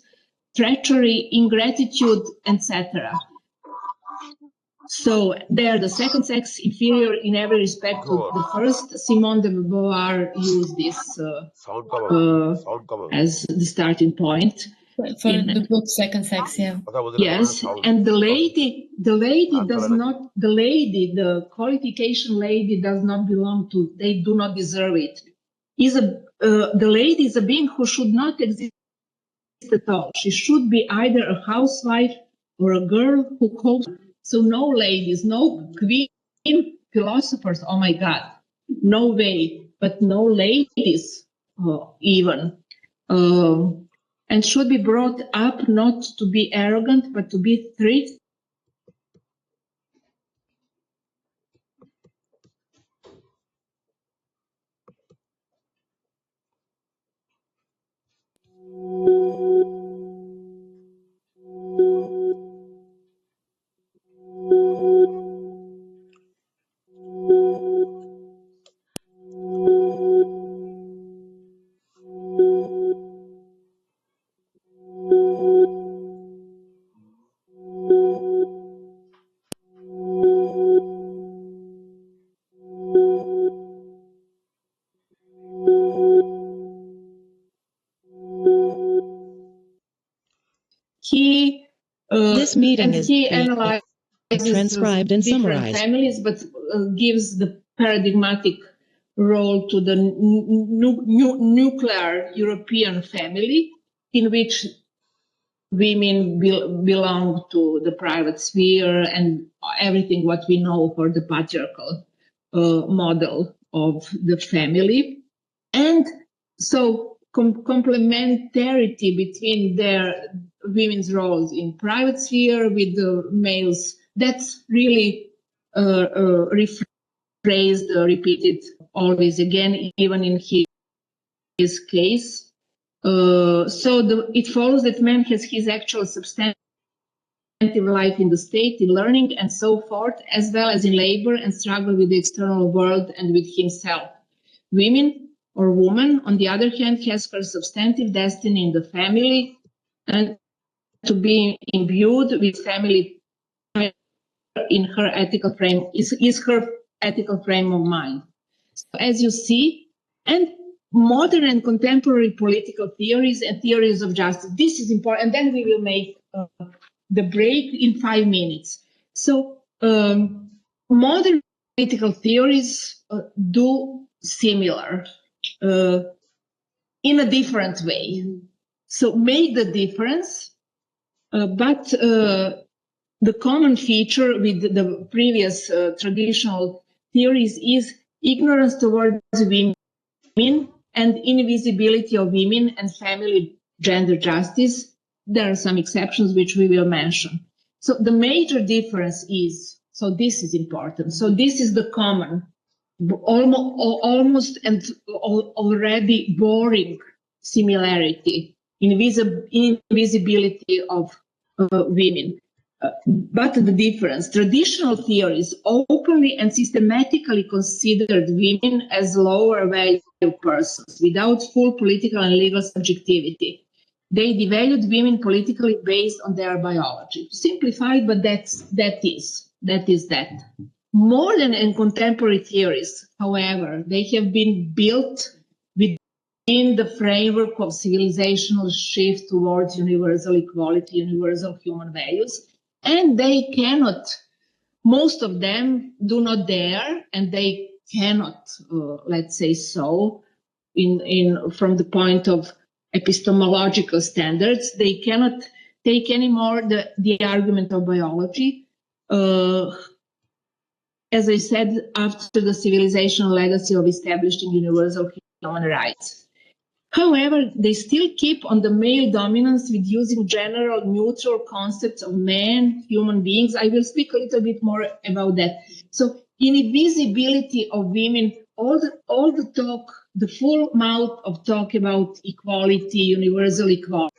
treachery, ingratitude, etc. So they are the second sex, inferior in every respect to the first. Simone de Beauvoir used this as the starting point. For the book Second Sex, yeah. Yes, and the qualification lady does not belong to, they do not deserve it. The lady is a being who should not exist at all. She should be either a housewife or a girl who calls. So no ladies, no queen philosophers, oh my God, no way, but no ladies even. And should be brought up not to be arrogant, but to be treated This meeting is he being analyzes transcribed and different summarized. families, but gives the paradigmatic role to the nuclear European family, in which women belong to the private sphere and everything what we know for the patriarchal model of the family. And so complementarity between their women's roles in private sphere with the males, that's really rephrased, repeated always again, even in his case. It follows that man has his actual substantive life in the state, in learning and so forth, as well as in labor and struggle with the external world and with himself. Women or woman, on the other hand, has her substantive destiny in the family and to be imbued with family in her ethical frame, is her ethical frame of mind. So as you see, and modern and contemporary political theories and theories of justice, this is important, and then we will make the break in 5 minutes. So modern political theories do similar in a different way. So make the difference, but the common feature with the previous traditional theories is ignorance towards women and invisibility of women and family gender justice. There are some exceptions which we will mention. So the major difference is, so this is important. So this is the common, almost and already boring similarity, invisibility of women. But the difference, traditional theories openly and systematically considered women as lower value persons without full political and legal subjectivity. They devalued women politically based on their biology. Simplified, but that is that. Modern and contemporary theories, however, they have been built within the framework of civilizational shift towards universal equality, universal human values, and they cannot, most of them do not dare, and they cannot, let's say so, from the point of epistemological standards, they cannot take anymore the argument of biology. As I said, after the civilizational legacy of establishing universal human rights. However, they still keep on the male dominance with using general neutral concepts of men, human beings. I will speak a little bit more about that. So invisibility of women, all the talk, the full mouth of talk about equality, universal equality.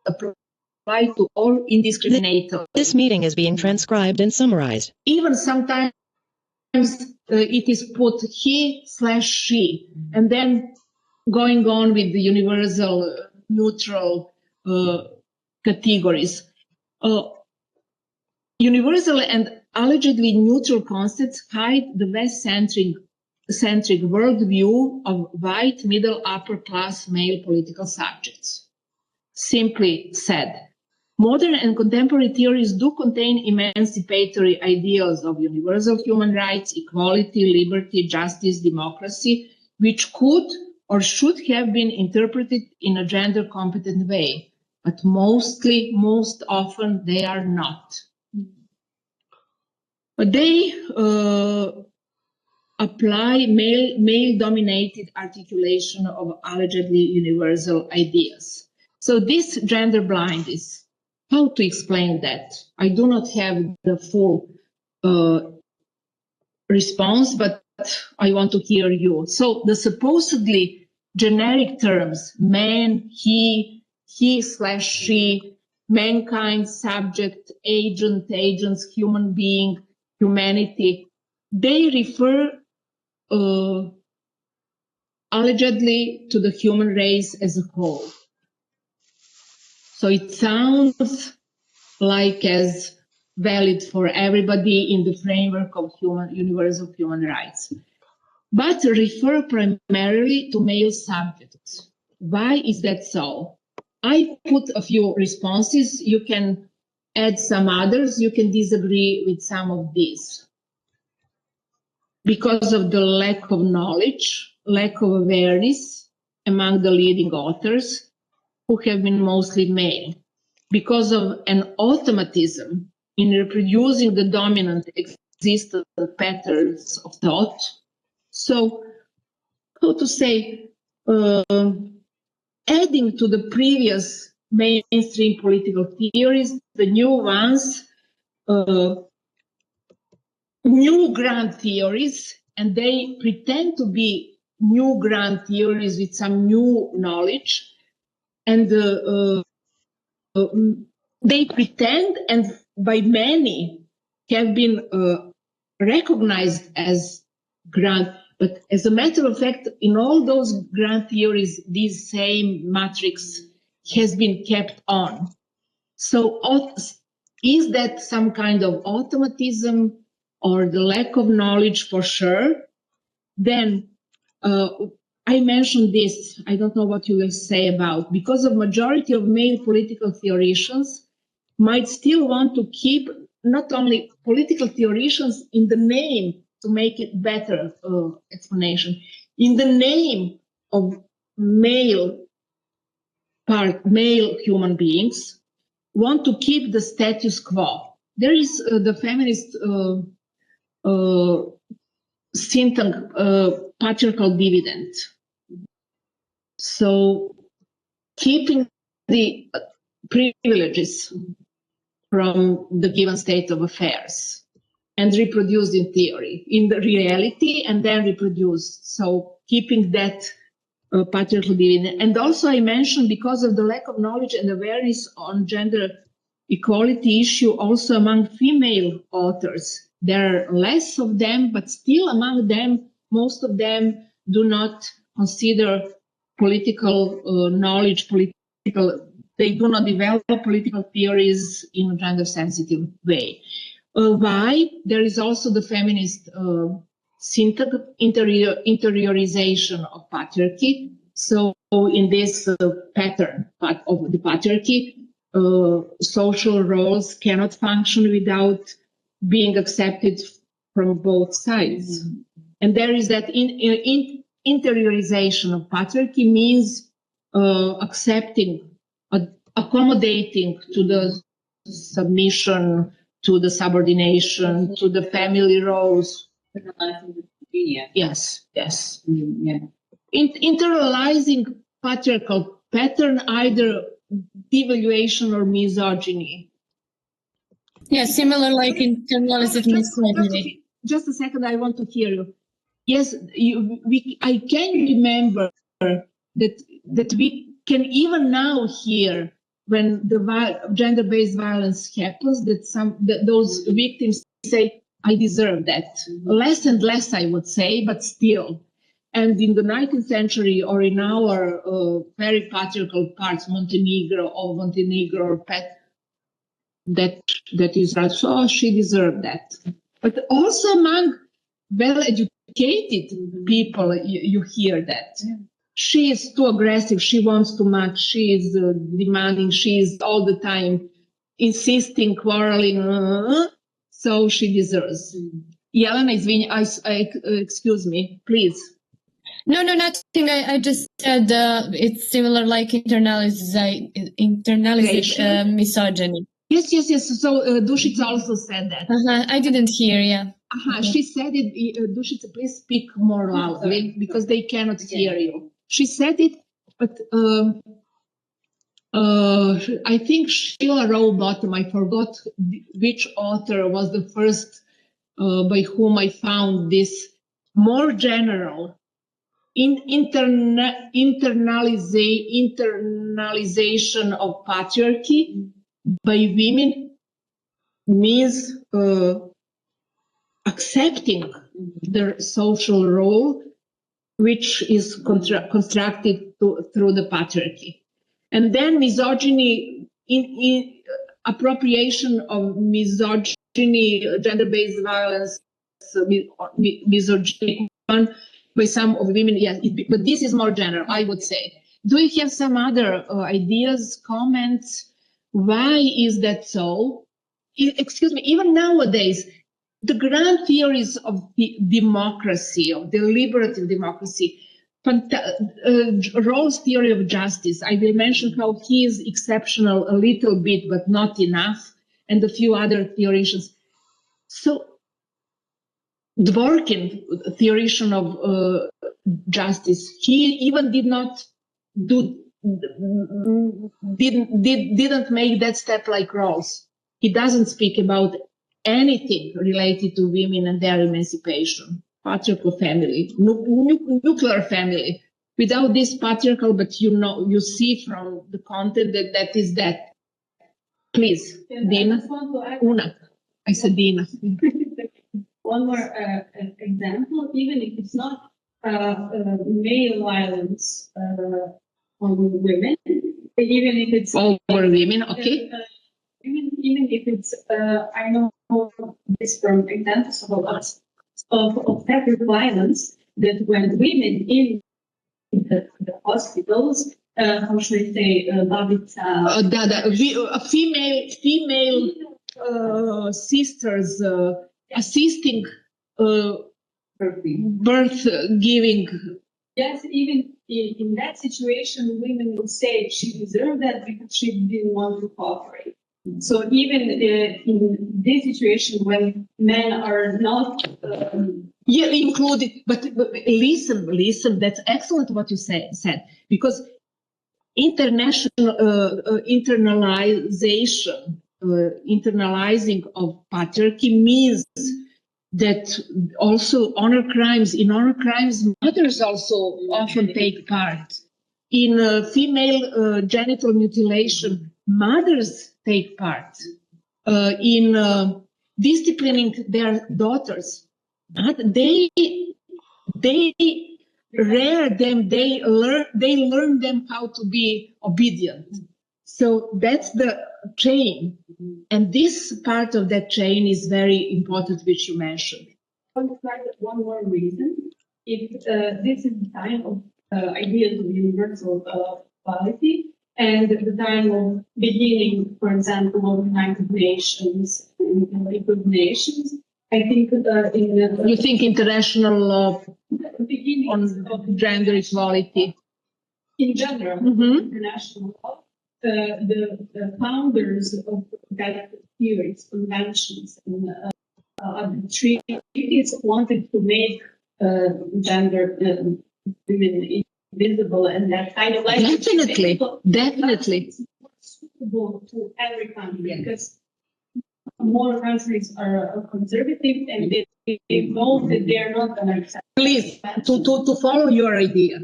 Apply to all indiscriminately. This meeting is being transcribed and summarized. Even sometimes it is put he/she, and then going on with the universal neutral categories. Universal and allegedly neutral concepts hide the West-centric worldview of white middle upper class male political subjects. Simply said, modern and contemporary theories do contain emancipatory ideals of universal human rights, equality, liberty, justice, democracy, which could or should have been interpreted in a gender-competent way, but most often they are not. But they apply male-dominated articulation of allegedly universal ideas. So this gender blindness, how to explain that? I do not have the full response, but I want to hear you. So the supposedly generic terms, man, he/she, mankind, subject, agent, agents, human being, humanity, they refer allegedly to the human race as a whole. So it sounds like as valid for everybody in the framework of universal human rights, but refer primarily to male subjects. Why is that so? I put a few responses. You can add some others. You can disagree with some of these. Because of the lack of knowledge, lack of awareness among the leading authors, who have been mostly male, because of an automatism in reproducing the dominant existent patterns of thought. So, how to say, adding to the previous mainstream political theories, the new ones, new grand theories, and they pretend to be new grand theories with some new knowledge, and they pretend, and by many have been recognized as grand, but as a matter of fact, in all those grand theories, this same matrix has been kept on. So is that some kind of automatism or the lack of knowledge? For sure. Then I mentioned this, I don't know what you will say about, because of majority of male political theoreticians might still want to keep not only political theoreticians in the name, to make it better explanation, in the name of male human beings, want to keep the status quo. There is the feminist think tank, patriarchal dividend. So keeping the privileges from the given state of affairs and reproduced in theory, in the reality, and then reproduced. So keeping that patriarchal dividend. And also I mentioned, because of the lack of knowledge and awareness on gender equality issue also among female authors. There are less of them, but still among them, most of them do not consider political knowledge, they do not develop political theories in a gender-sensitive way. Why? There is also the feminist interiorization of patriarchy. So in this pattern of the patriarchy, social roles cannot function without being accepted from both sides. And there is that interiorization of patriarchy means accepting, accommodating to the submission, to the subordination, to the family roles. Yes. Yeah. Internalizing patriarchal pattern, either devaluation or misogyny. Yeah, similar like internalized misogyny. Just a second, I want to hear you. Yes, I can remember that we can even now hear when the gender-based violence happens, that those victims say, I deserve that. Less and less, I would say, but still. And in the 19th century, or in our very patriarchal parts, Montenegro or that is right. So she deserved that. But also among well-educated people, you hear that. Yeah. She is too aggressive. She wants too much. She is demanding. She is all the time insisting, quarreling. So she deserves. Jelena, excuse me, please. No, nothing. I just said it's similar like internalized misogyny. Yes. So Dušica also said that. I didn't hear, yeah. Okay. She said it. Dušica, please speak more loudly because they cannot hear you. She said it, but I think Sheila Rowbottom, I forgot which author was the first by whom I found this more general internalization of patriarchy by women means accepting their social role, which is constructed through the patriarchy. And then misogyny, in appropriation of misogyny, gender-based violence, misogyny by some of women, yes, but this is more general, I would say. Do you have some other ideas, comments? Why is that so? Excuse me, even nowadays, the grand theories of democracy, of deliberative democracy, Rawls' theory of justice, I will mention how he is exceptional a little bit, but not enough, and a few other theoreticians. So Dworkin, theoretician of justice, he even didn't make that step like Rawls. He doesn't speak about anything related to women and their emancipation. Patriarchal family, nuclear family. Without this patriarchal, but you see from the content that is that. Please, Dina. Una. I said Dina. One more example, even if it's not male violence on women, even if it's over women, okay. Even if it's, I know this from examples of sexual violence, that when women in the hospitals, how should I say, female sisters assisting birth giving. Yes, even in that situation, women will say she deserved that because she didn't want to cooperate. So even in this situation, when men are not included, but listen, that's excellent what you said, because internalizing of patriarchy means that also in honor crimes, mothers also often take part. In female genital mutilation, mothers take part. In disciplining their daughters, they rear them, they learn them how to be obedient. So that's the chain. And this part of that chain is very important, which you mentioned. One more reason, if this is the time of ideas of universal equality and the time of beginning, for example, of United Nations and League of Nations, I think you think international law on gender equality in general, international law. The founders of that theories, conventions, and other treaties wanted to make gender women invisible, and that kind of like definitely suitable to every country because more countries are conservative and they know that they are not going to accept. Please, to follow your idea,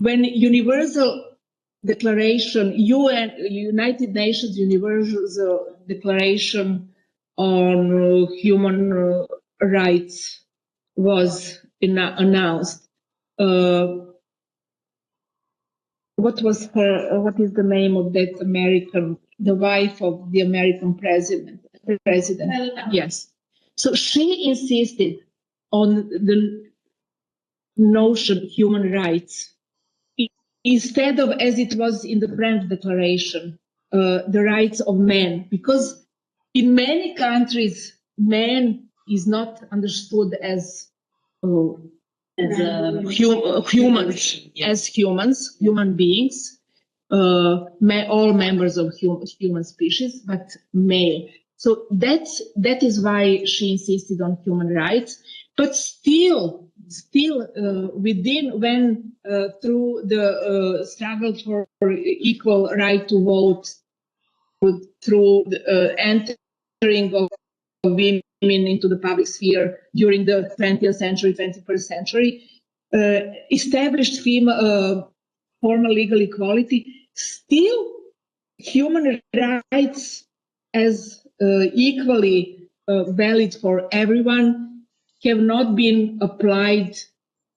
when Universal Declaration, United Nations Universal Declaration on Human Rights was announced, what is the name of that the wife of the American president? Yes. So she insisted on the notion of human rights instead of, as it was in the French Declaration, the rights of men, because in many countries, man is not understood as humans, human beings, all members of human species, but male. So that is why she insisted on human rights, but still within through the struggle for equal right to vote, through the entering of women into the public sphere during the 20th century, 21st century, established formal legal equality, still human rights as equally valid for everyone have not been applied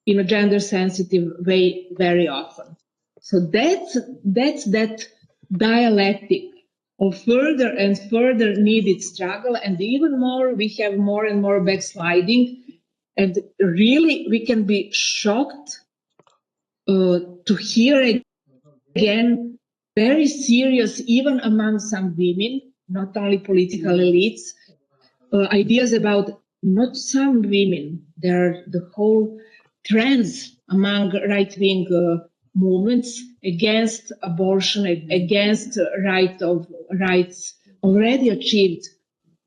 in a gender-sensitive way very often. So that's that dialectic of further and further needed struggle, and even more, we have more and more backsliding, and really we can be shocked to hear again very serious, even among some women, not only political elites, ideas about not some women, there are the whole trends among right-wing movements against abortion, against rights already achieved,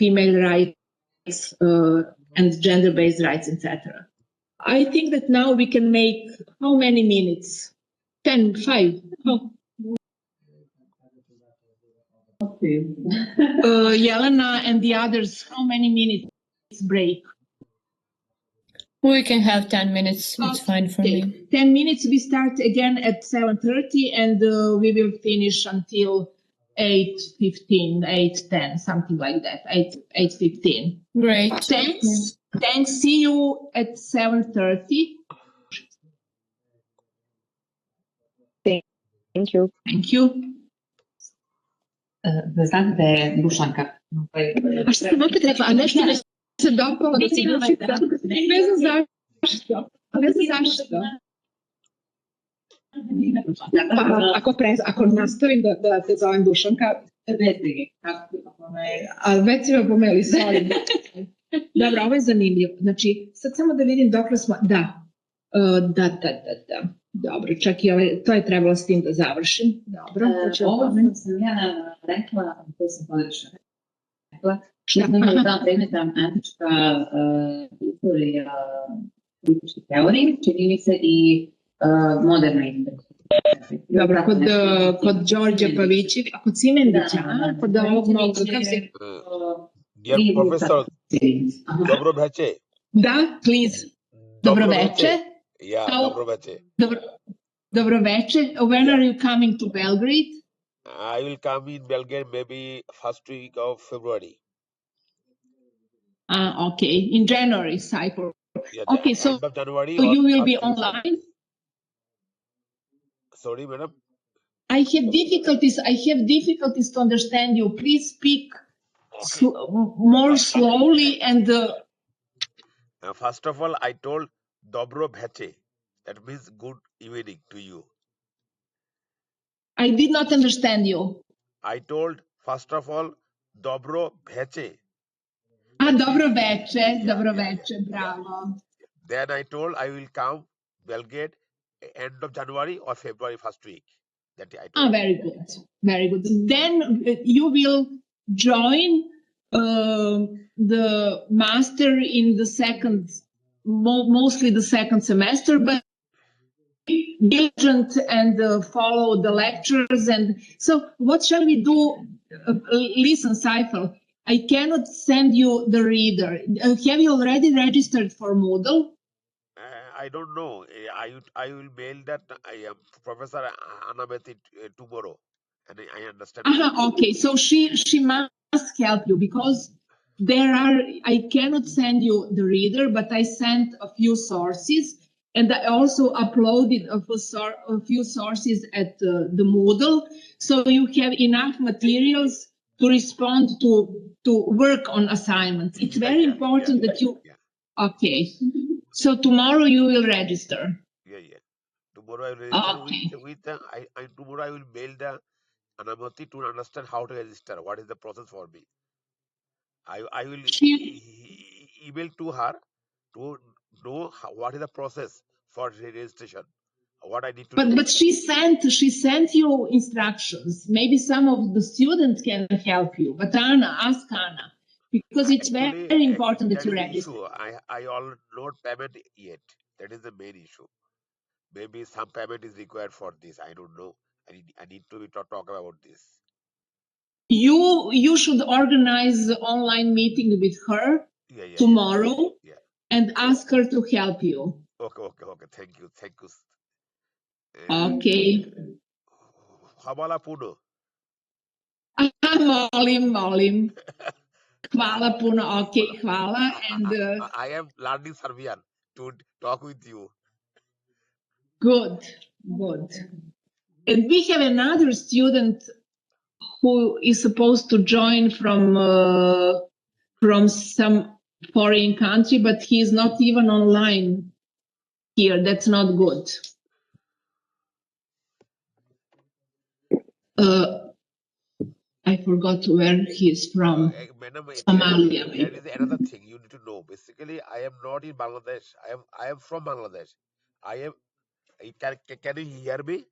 female rights and gender-based rights, etc. I think that now we can make how many minutes? 10, 5. Oh. Yelena and the others, how many minutes break? We can have 10 minutes. It's fine for me. 10 minutes. We start again at 7:30 and we will finish until 8:15, 8:10, something like that. 8:15. Great. Thanks. Thanks. See you at 7:30. Thank you. Thank you. Znate Dušanka. A što se opet rekla, a nešto se dopalo da se ne znam zašto. Ne znam zašto. Ako nastavim da te zovem Dušanka, a već si me pomeli, sorry. Dobro, ovo je zanimljivo. Znači, sad samo da vidim dokle smo... Da. Dobro, čak i to je trebalo s tim da završim. Dobro, to će ovo sam ja rekla, to sam pogrešno rekla. Šta? Znam da ta predmeta antička istorija političke teorije, čini mi se i moderna istorija. Dobro, kod Đorđa Pavićevića, a kod Cimendića, kod ovog mog... Dear professor, dobro veče. Da, please. Dobro veče. Yeah, dobro veče. Dobro veče. When are you coming to Belgrade? I will come in Belgrade maybe first week of February. Okay, in January cycle. Yeah, Okay, so end of January you will or be first week of- online? Sorry, madam. I have difficulties to understand you. Please speak more slowly and First of all, I told dobro veče. That means good evening to you. I did not understand you. I told first of all dobro veče. Dobro veče, bravo. Then I told I will come Belgrade end of January or February first week. That I told. Very good. Then you will join the master in the second, mostly the second semester, but diligent and follow the lectures. And so what shall we do? Listen, Seifel, I cannot send you the reader. Have you already registered for Moodle? I don't know. I will mail that Professor Anabeth tomorrow, and I understand. Okay, so she must help you because I cannot send you the reader, but I sent a few sources, and I also uploaded a few sources at the Moodle, so you have enough materials to respond to work on assignments. It's very important that you. Yeah. Okay. So tomorrow you will register. Yeah. Tomorrow I will register Okay. with tomorrow I will mail the Anamati to understand how to register. What is the process for me? I will email to her to know what is the process for registration. What I need to do. But she sent you instructions. Maybe some of the students can help you. But ask Anna. Because it's Actually, very important that you is the register. issue. I all not payment yet. That is the main issue. Maybe some payment is required for this. I don't know. I need to talk about this. You should organize an online meeting with her tomorrow and ask her to help you. Okay. Thank you. Okay. Hvala puno. Molim. Hvala puno. Okay, hvala. And I am learning Serbian to talk with you. Good. And we have another student who is supposed to join from some foreign country, but he is not even online here. That's not good. I forgot where he is from. Madam, Somalia. That is another thing you need to know. Basically, I am not in Bangladesh. I am from Bangladesh. Can you hear me?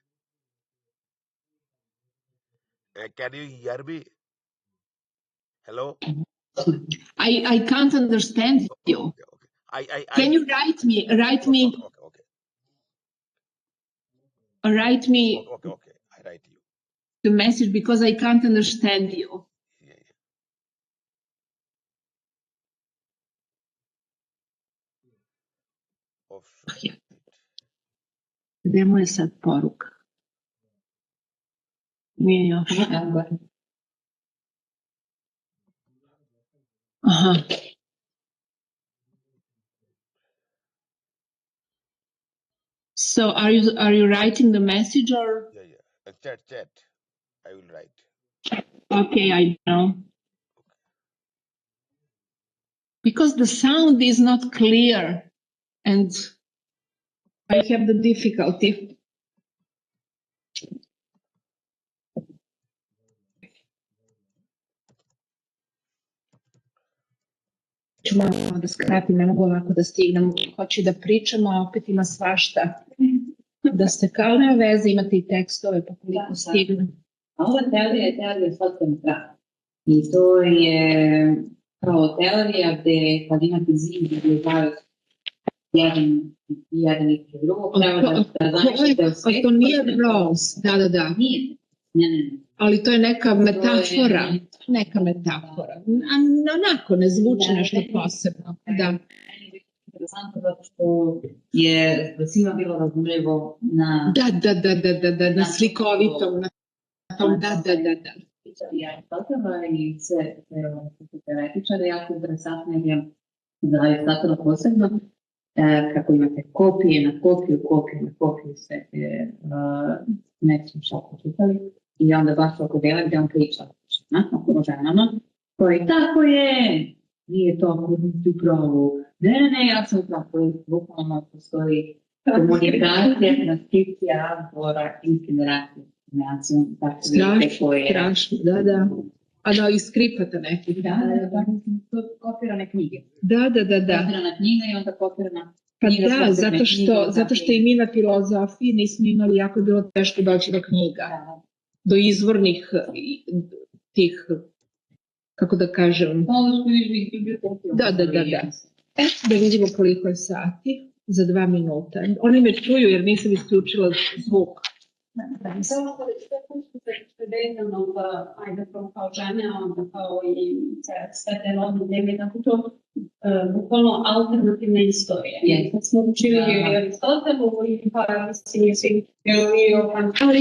Can you hear me? Hello? I can't understand you. Okay. Can you write me? Okay. Write me. Okay. I write you The message because I can't understand you. Yeah. Gde mu je sad poruka? Nije još. Aha. So are you writing the message or? Yeah. Chat. I will write. Okay, I know. Because the sound is not clear and I have the difficulty. Ću malo da skratim, ne mogu ovako da stignem. Hoću da pričam, a opet ima svašta. Da ste kao na veze, imate i tekstove, pa koliko stignem. A ova teorija je teorija socijalnog rada. I to je kao teorija gde kad imate zim, gde zavaju jedan i drugog, da značite u svijetu. To nije Rose, da. Nije. Ne. Ali to je neka metafora. Neka metafora. Onako ne zvuči nešto posebno. Da. Interesantno zato što je svima bilo razumljivo na... Da, na slikovitom. Da. I Aristotela i sve teoretičare jako interesantno je za Aristotela posebno kako imate kopije na kopiju sve neki smo šalko čitali i onda baš oko dela gdje on priča oko ženama koji tako je, nije to ako nisi upravo, ne, ja sam upravo, bukvalno postoji komunikacija, transkripcija, razgovora iz generacije. Strašno, da. A da, iz skripata nekih. Da, to kopirane knjige. Da. Kopirana knjiga i onda kopirana knjiga. Pa da, zato što i mi na filozofiji nismo imali, jako je bilo teško doći do knjiga. Do izvornih tih, kako da kažem. Da. Da vidimo koliko je sati. Za 2 minuta. Oni me čuju jer nisam isključila zvuk. Samo što je vezano ajde kao žene, onda kao i sve te rodne teme, tako to bukvalno alternativna istorija. Kad smo učili Aristotelu i mislim, ali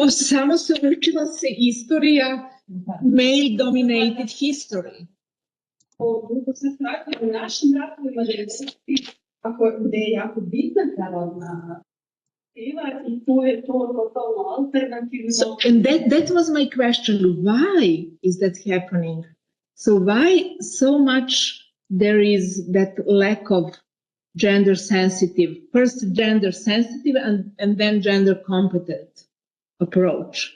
samo se učila se istorija male dominated history. Drugo se strati u našim ratovima, gde je jako bitna ta rodna So, and that was my question. Why is that happening? So why so much there is that lack of gender sensitive, first gender sensitive and then gender competent approach?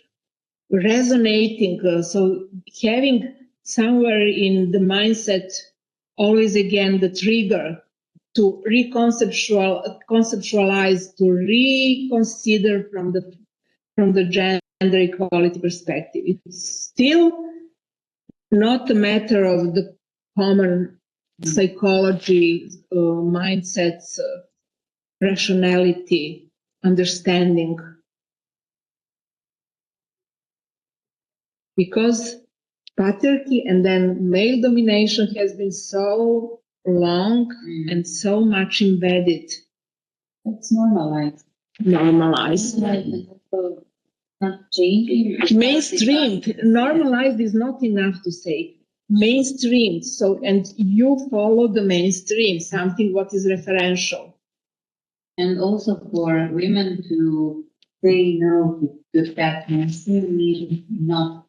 Resonating, so having somewhere in the mindset always again the trigger to conceptualize, to reconsider from the gender equality perspective. It's still not a matter of the common psychology, mindsets, rationality, understanding. Because patriarchy and then male domination has been so long and so much embedded. It's normalized. Not changing. Mainstreamed. Normalized is not enough to say. Mainstreamed. So, and you follow the mainstream, something what is referential. And also for women to say no to that mainstream means not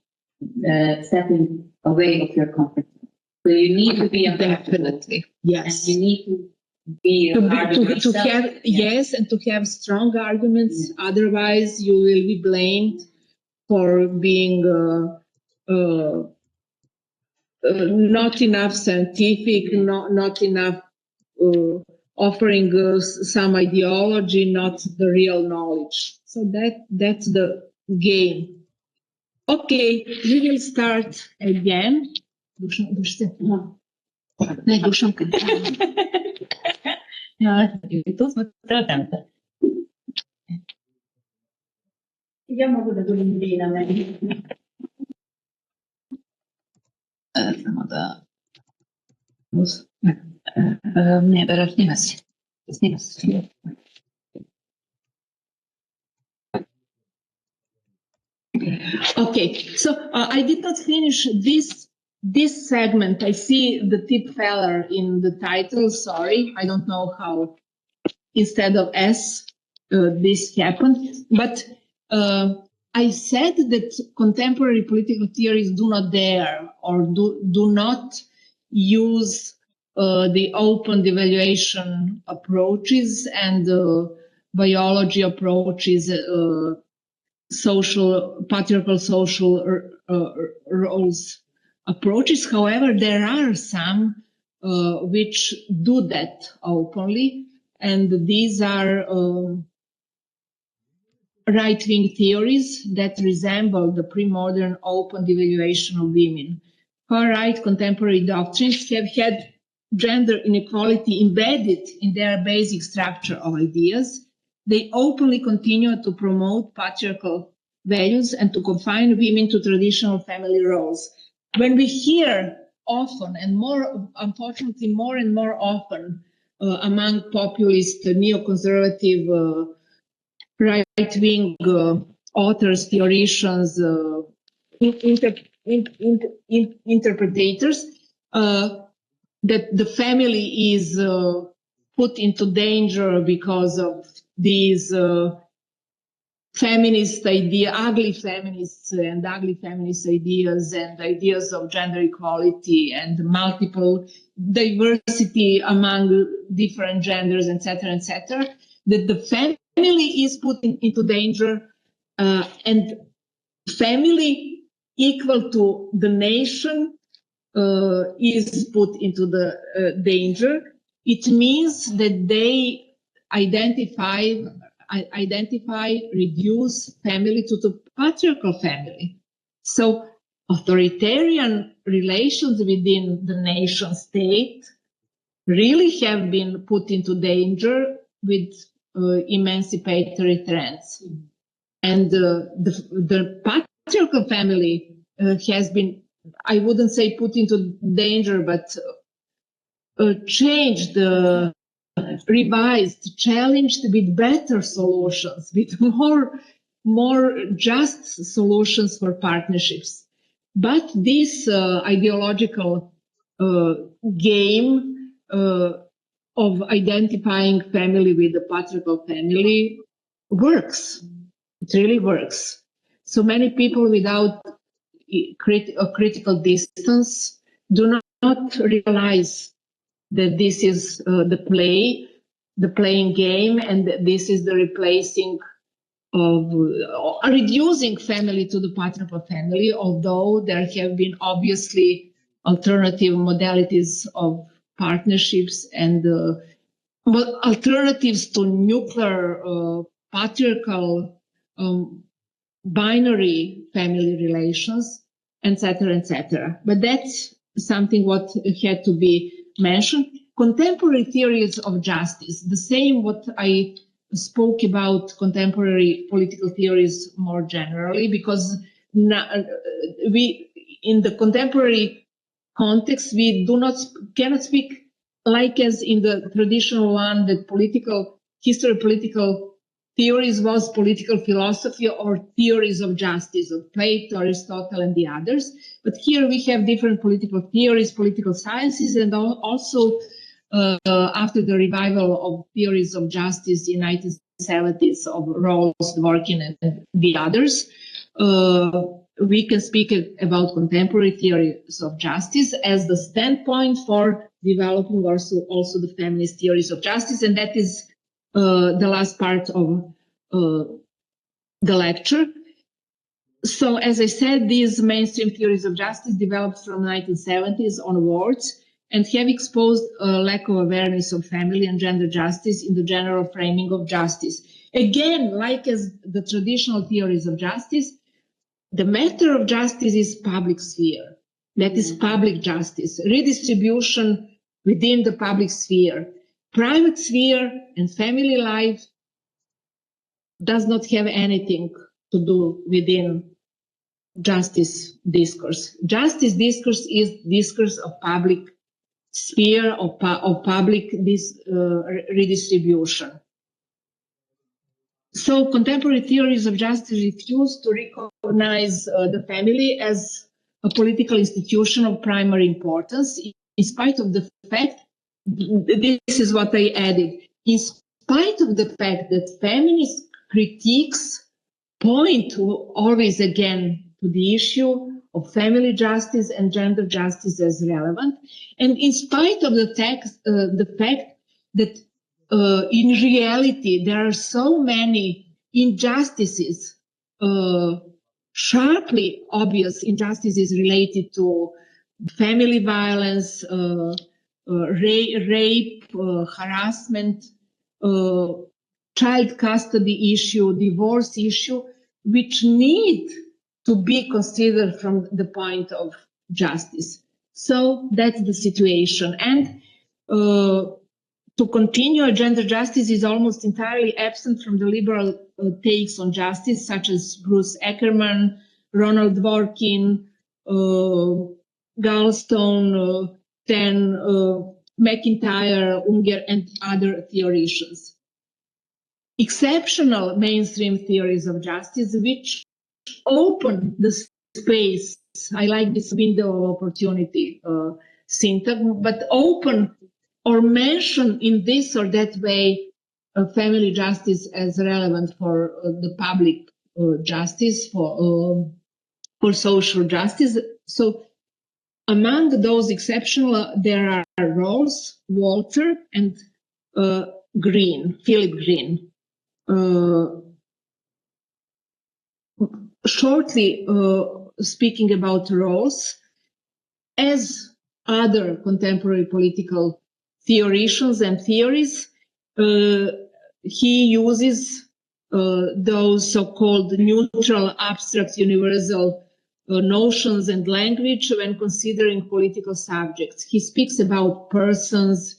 stepping away of your comfort. So you need to be definitely, yes. And you need to be to have yes, and to have strong arguments. Yeah. Otherwise, you will be blamed for being not enough scientific, not enough offering some ideology, not the real knowledge. So that's the game. Okay, we will start again. Ja mogu da budem Dina meni. Samo da... Ne, Bera, snima se. Okay, so I did not finish this segment. I see the tip feller in the title. Sorry, I don't know how instead of S this happened. But I said that contemporary political theories do not dare or do not use the open devaluation approaches and biology approaches, patriarchal social roles approaches. However, there are some which do that openly, and these are right-wing theories that resemble the pre-modern open devaluation of women. Far-right contemporary doctrines have had gender inequality embedded in their basic structure of ideas. They openly continue to promote patriarchal values and to confine women to traditional family roles. When we hear often, and more, unfortunately, more and more often among populist, neoconservative, right-wing authors, theologians, interpreters, that the family is put into danger because of these feminist idea, ugly feminists and ugly feminist ideas and ideas of gender equality and multiple diversity among different genders, etc., that the family is put into danger, and family equal to the nation is put into the danger. It means that they identify, reduce family to the patriarchal family. So authoritarian relations within the nation state really have been put into danger with emancipatory trends. And the patriarchal family has been, I wouldn't say put into danger, but changed, revised, challenged with better solutions, with more just solutions for partnerships. But this ideological game of identifying family with the patriarchal family works. It really works. So many people without a critical distance do not realize that this is the playing game, and this is the replacing of reducing family to the patriarchal family, although there have been obviously alternative modalities of partnerships and alternatives to nuclear patriarchal binary family relations, etc., etc. But that's something what had to be mentioned. Contemporary theories of justice, the same what I spoke about contemporary political theories more generally, because we in the contemporary context we cannot speak like as in the traditional one that political theories was political philosophy or theories of justice of Plato, Aristotle, and the others. But here we have different political theories, political sciences, and also after the revival of theories of justice in the 1970s of Rawls, Dworkin, and the others, we can speak about contemporary theories of justice as the standpoint for developing also the feminist theories of justice, and that is the last part of the lecture. So, as I said, these mainstream theories of justice developed from the 1970s onwards and have exposed a lack of awareness of family and gender justice in the general framing of justice. Again, like as the traditional theories of justice, the matter of justice is public sphere. That is public justice, redistribution within the public sphere. Private sphere and family life does not have anything to do within justice discourse. Justice discourse is discourse of public sphere, of public redistribution. So contemporary theories of justice refuse to recognize the family as a political institution of primary importance, in spite of the fact, this is what I added, in spite of the fact that feminist critiques point always again to the issue of family justice and gender justice as relevant, and in spite of the fact that in reality, there are so many injustices, sharply obvious injustices related to family violence, rape, harassment, child custody issue, divorce issue, which need to be considered from the point of justice. So that's the situation. And to continue, gender justice is almost entirely absent from the liberal takes on justice, such as Bruce Ackerman, Ronald Dworkin, Galstone, McIntyre, Unger, and other theoreticians. Exceptional mainstream theories of justice, which open the space. I like this window of opportunity syntax, but open or mention in this or that way family justice as relevant for the public justice, for social justice. So among those exceptional, there are Rawls, Walter, and Green, Philip Green. Shortly speaking about Rawls, as other contemporary political theoreticians and theories, he uses those so-called neutral, abstract, universal notions and language when considering political subjects. He speaks about persons,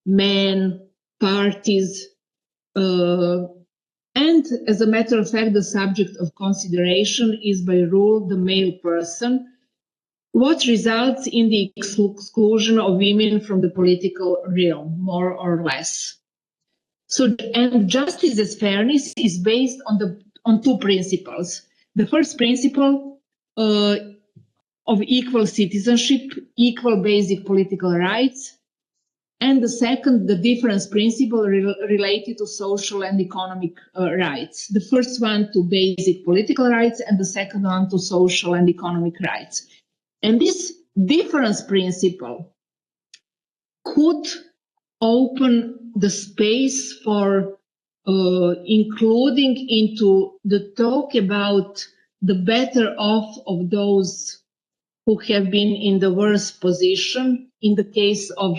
men, parties, and as a matter of fact, the subject of consideration is by rule the male person, what results in the exclusion of women from the political realm, more or less. So, and justice as fairness is based on two principles. The first principle of equal citizenship, equal basic political rights, and the second, the difference principle related to social and economic rights. The first one to basic political rights, and the second one to social and economic rights. And this difference principle could open the space for including into the talk about the better off of those who have been in the worst position in the case of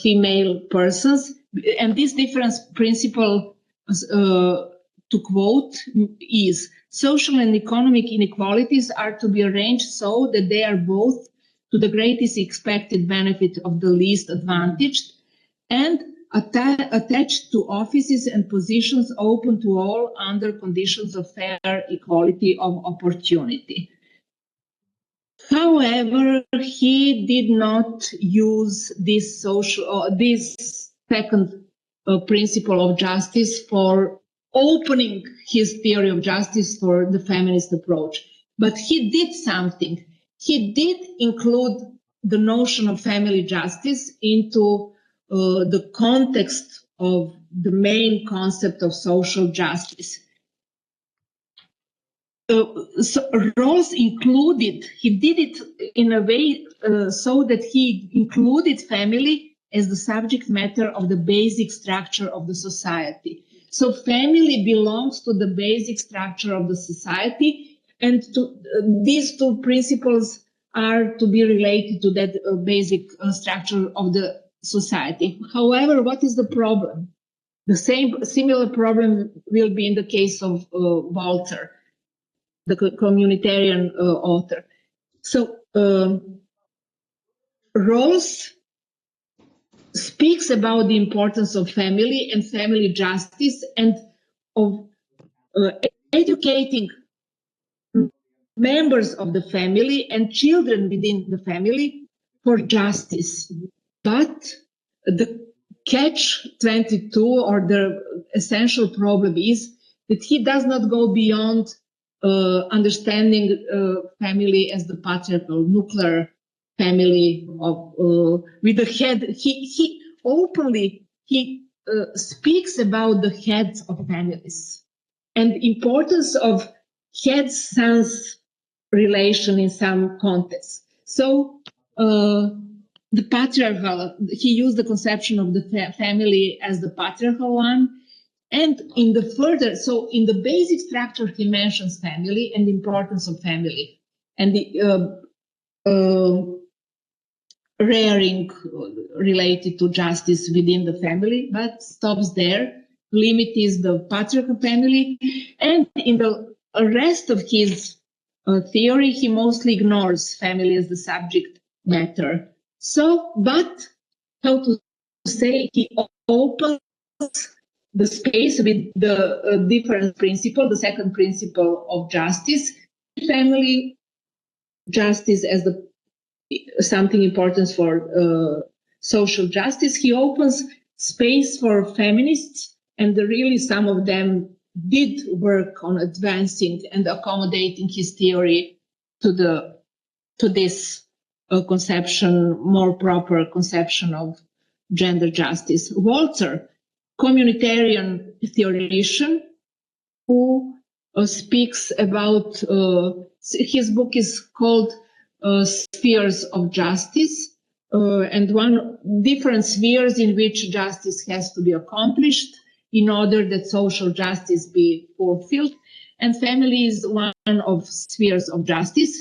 female persons. And this difference principle, to quote, is social and economic inequalities are to be arranged so that they are both to the greatest expected benefit of the least advantaged and attached to offices and positions open to all under conditions of fair equality of opportunity. However, he did not use this second principle of justice for opening his theory of justice for the feminist approach. But he did something. He did include the notion of family justice into the context of the main concept of social justice. So Rawls included, he did it in a way so that he included family as the subject matter of the basic structure of the society. So family belongs to the basic structure of the society, and these two principles are to be related to that basic structure of the society. However, what is the problem? The similar problem will be in the case of Walter, the communitarian author. So Rawls speaks about the importance of family and family justice and of educating members of the family and children within the family for justice. But the catch-22 or the essential problem is that he does not go beyond understanding family as the patriarchal nuclear family of with the head. He openly speaks about the heads of families and importance of head-sons relation in some contexts. So the patriarchal, he used the conception of the family as the patriarchal one. And in the further, so in the basic structure, he mentions family and the importance of family and the rearing related to justice within the family, but stops there. Limit is the patriarchal family. And in the rest of his theory, he mostly ignores family as the subject matter. So, but how to say, he opens the space with the different principle, the second principle of justice, family justice as the something important for social justice. He opens space for feminists, and really some of them did work on advancing and accommodating his theory to this conception, more proper conception of gender justice. Walter, communitarian theoretician, who speaks about, his book is called Spheres of Justice, and one different spheres in which justice has to be accomplished in order that social justice be fulfilled. And family is one of spheres of justice.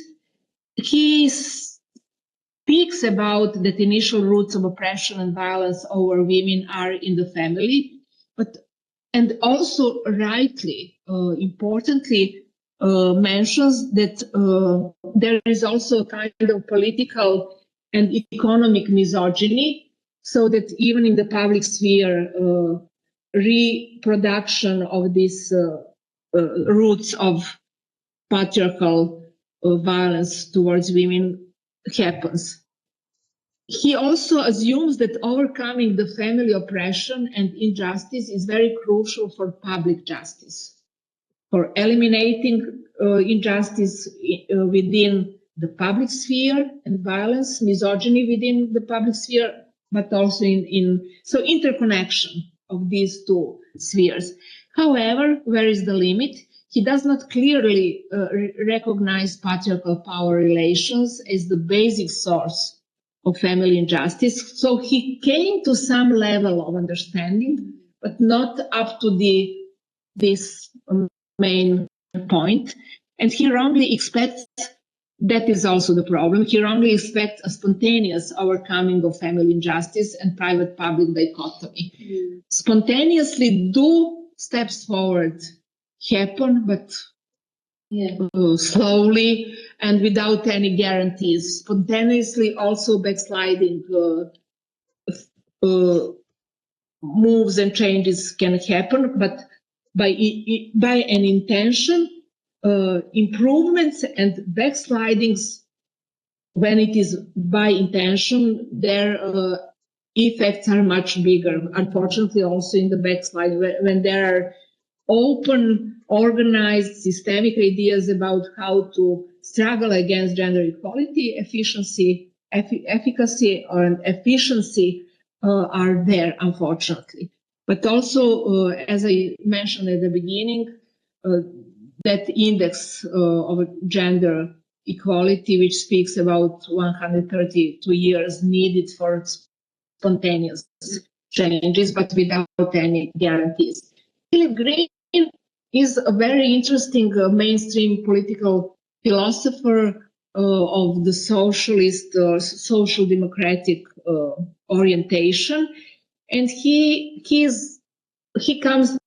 He speaks about that initial roots of oppression and violence over women are in the family, but and also rightly, importantly, mentions that there is also a kind of political and economic misogyny, so that even in the public sphere, reproduction of these roots of patriarchal violence towards women happens. He also assumes that overcoming the family oppression and injustice is very crucial for public justice, for eliminating injustice within the public sphere and violence, misogyny within the public sphere, but also so interconnection of these two spheres. However, where is the limit? He does not clearly recognize patriarchal power relations as the basic source of family injustice. So he came to some level of understanding, but not up to this main point. And he wrongly expects, that is also the problem, he wrongly expects a spontaneous overcoming of family injustice and private-public dichotomy. Spontaneously do steps forward happen, but slowly and without any guarantees. Spontaneously also backsliding moves and changes can happen, but by an intention, improvements and backslidings, when it is by intention, their effects are much bigger. Unfortunately, also in the backslide, when there are open, organized, systemic ideas about how to struggle against gender equality, efficiency, efficacy, and efficiency are there, unfortunately. But also, as I mentioned at the beginning, that index of gender equality, which speaks about 132 years needed for spontaneous changes, but without any guarantees. Philip Green is a very interesting mainstream political philosopher of the socialist or social democratic orientation, and he comes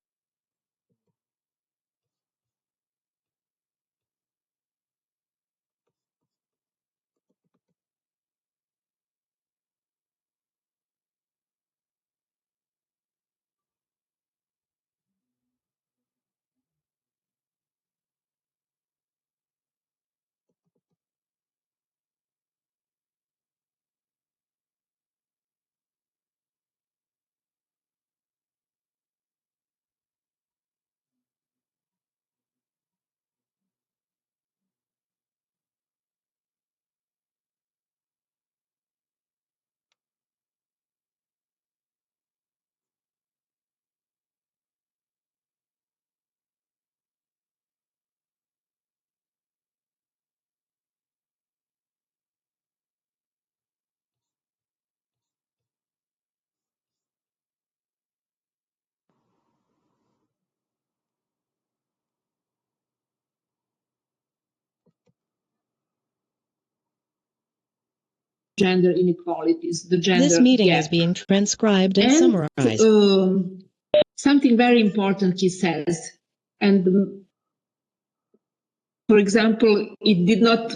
gender inequalities, the gender This meeting gap. is being transcribed and summarized. Something very important he says, and for example, it did not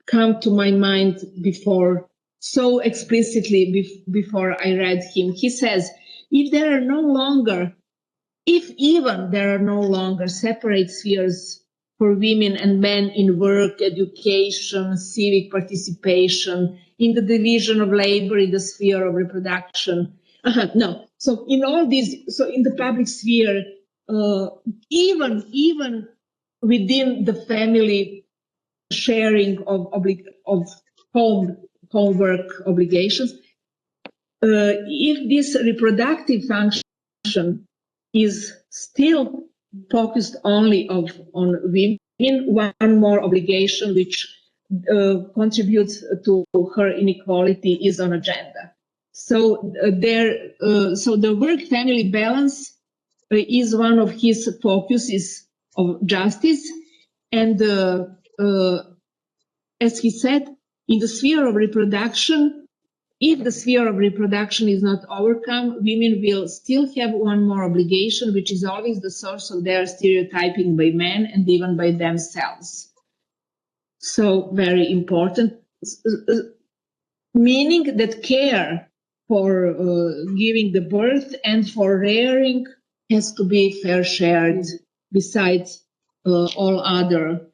come to my mind before so explicitly before I read him. He says, if even there are no longer separate spheres for women and men in work, education, civic participation, in the division of labor, in the sphere of reproduction. No, so in all these, so in the public sphere, even within the family sharing of homework obligations, if this reproductive function is still focused only on women, one more obligation which contributes to her inequality is on agenda. So so the work-family balance is one of his focuses of justice, and as he said, in the sphere of reproduction, if the sphere of reproduction is not overcome, women will still have one more obligation, which is always the source of their stereotyping by men and even by themselves. So very important, meaning that care for giving the birth and for rearing has to be fair shared besides all other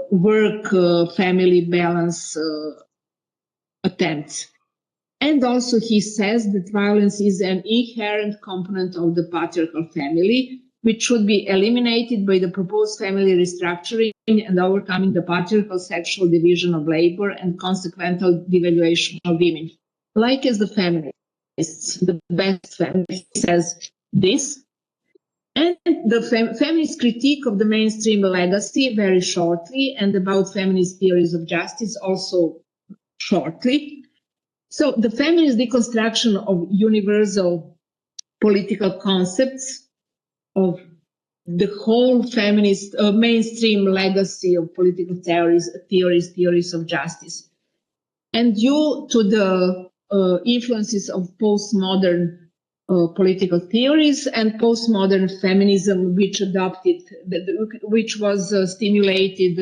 work family balance attempts. And also he says that violence is an inherent component of the patriarchal family, which should be eliminated by the proposed family restructuring and overcoming the patriarchal sexual division of labor and consequential devaluation of women. Like as the feminists, the best feminist says this. And the feminist critique of the mainstream legacy very shortly, and about feminist theories of justice also shortly. So the feminist deconstruction of universal political concepts of the whole feminist mainstream legacy of political theories of justice. And due to the influences of postmodern political theories and postmodern feminism, which was stimulated,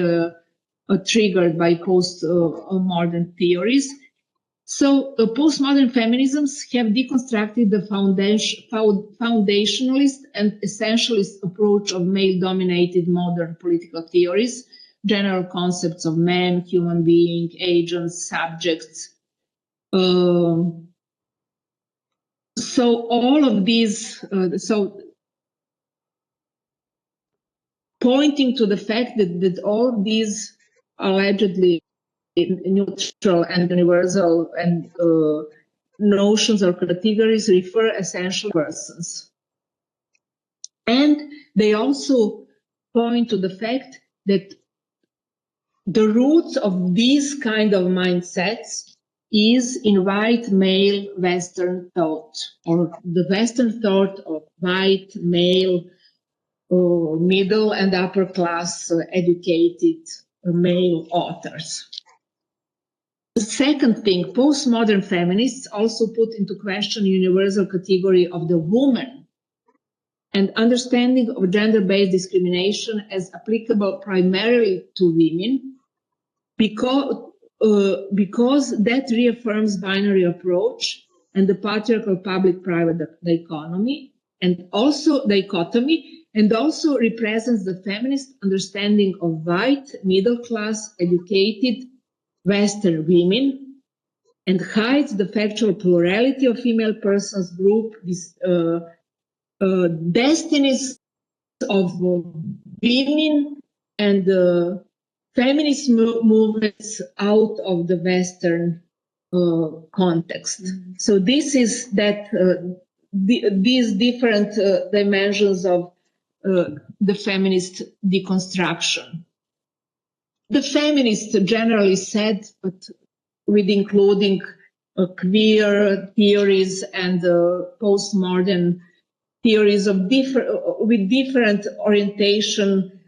triggered by postmodern theories. So postmodern feminisms have deconstructed the foundationalist and essentialist approach of male-dominated modern political theories, general concepts of man, human being, agents, subjects. So all of these, pointing to the fact that all these allegedly neutral and universal and notions or categories refer essential persons. And they also point to the fact that the roots of these kind of mindsets is in white male Western thought, or the Western thought of white male middle and upper class educated male authors. The second thing, postmodern feminists also put into question universal category of the woman and understanding of gender-based discrimination as applicable primarily to women because that reaffirms binary approach and the patriarchal public-private dichotomy and also represents the feminist understanding of white, middle-class, educated Western women and hides the factual plurality of female persons group, destinies of women and feminist movements out of the Western context. So this is that these different dimensions of the feminist deconstruction. The feminists generally said, but with including queer theories and postmodern theories of with different orientation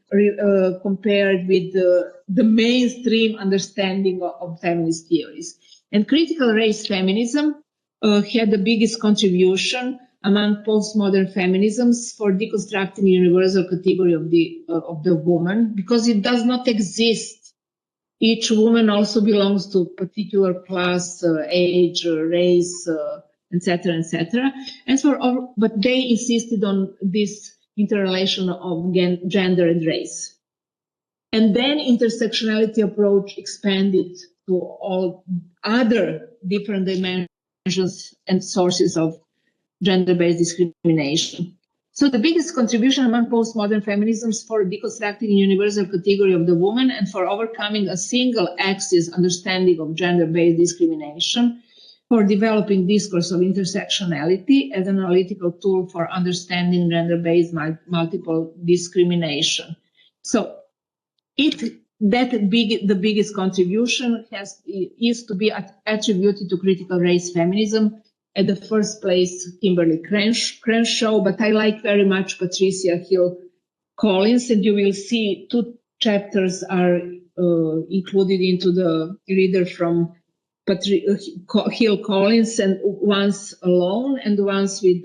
compared with the mainstream understanding of feminist theories. And critical race feminism had the biggest contribution among postmodern feminisms for deconstructing the universal category of the woman, because it does not exist. Each woman also belongs to a particular class, age, race, etc., etc. But they insisted on this interrelation of gender and race. And then intersectionality approach expanded to all other different dimensions and sources of gender-based discrimination. So the biggest contribution among postmodern feminisms for deconstructing a universal category of the woman and for overcoming a single axis understanding of gender-based discrimination, for developing discourse of intersectionality as an analytical tool for understanding gender-based multiple discrimination. So the biggest contribution is to be attributed to critical race feminism. At the first place, Kimberly Crenshaw, but I like very much Patricia Hill Collins, and you will see 2 chapters are included into the reader from Hill Collins, and once alone and once with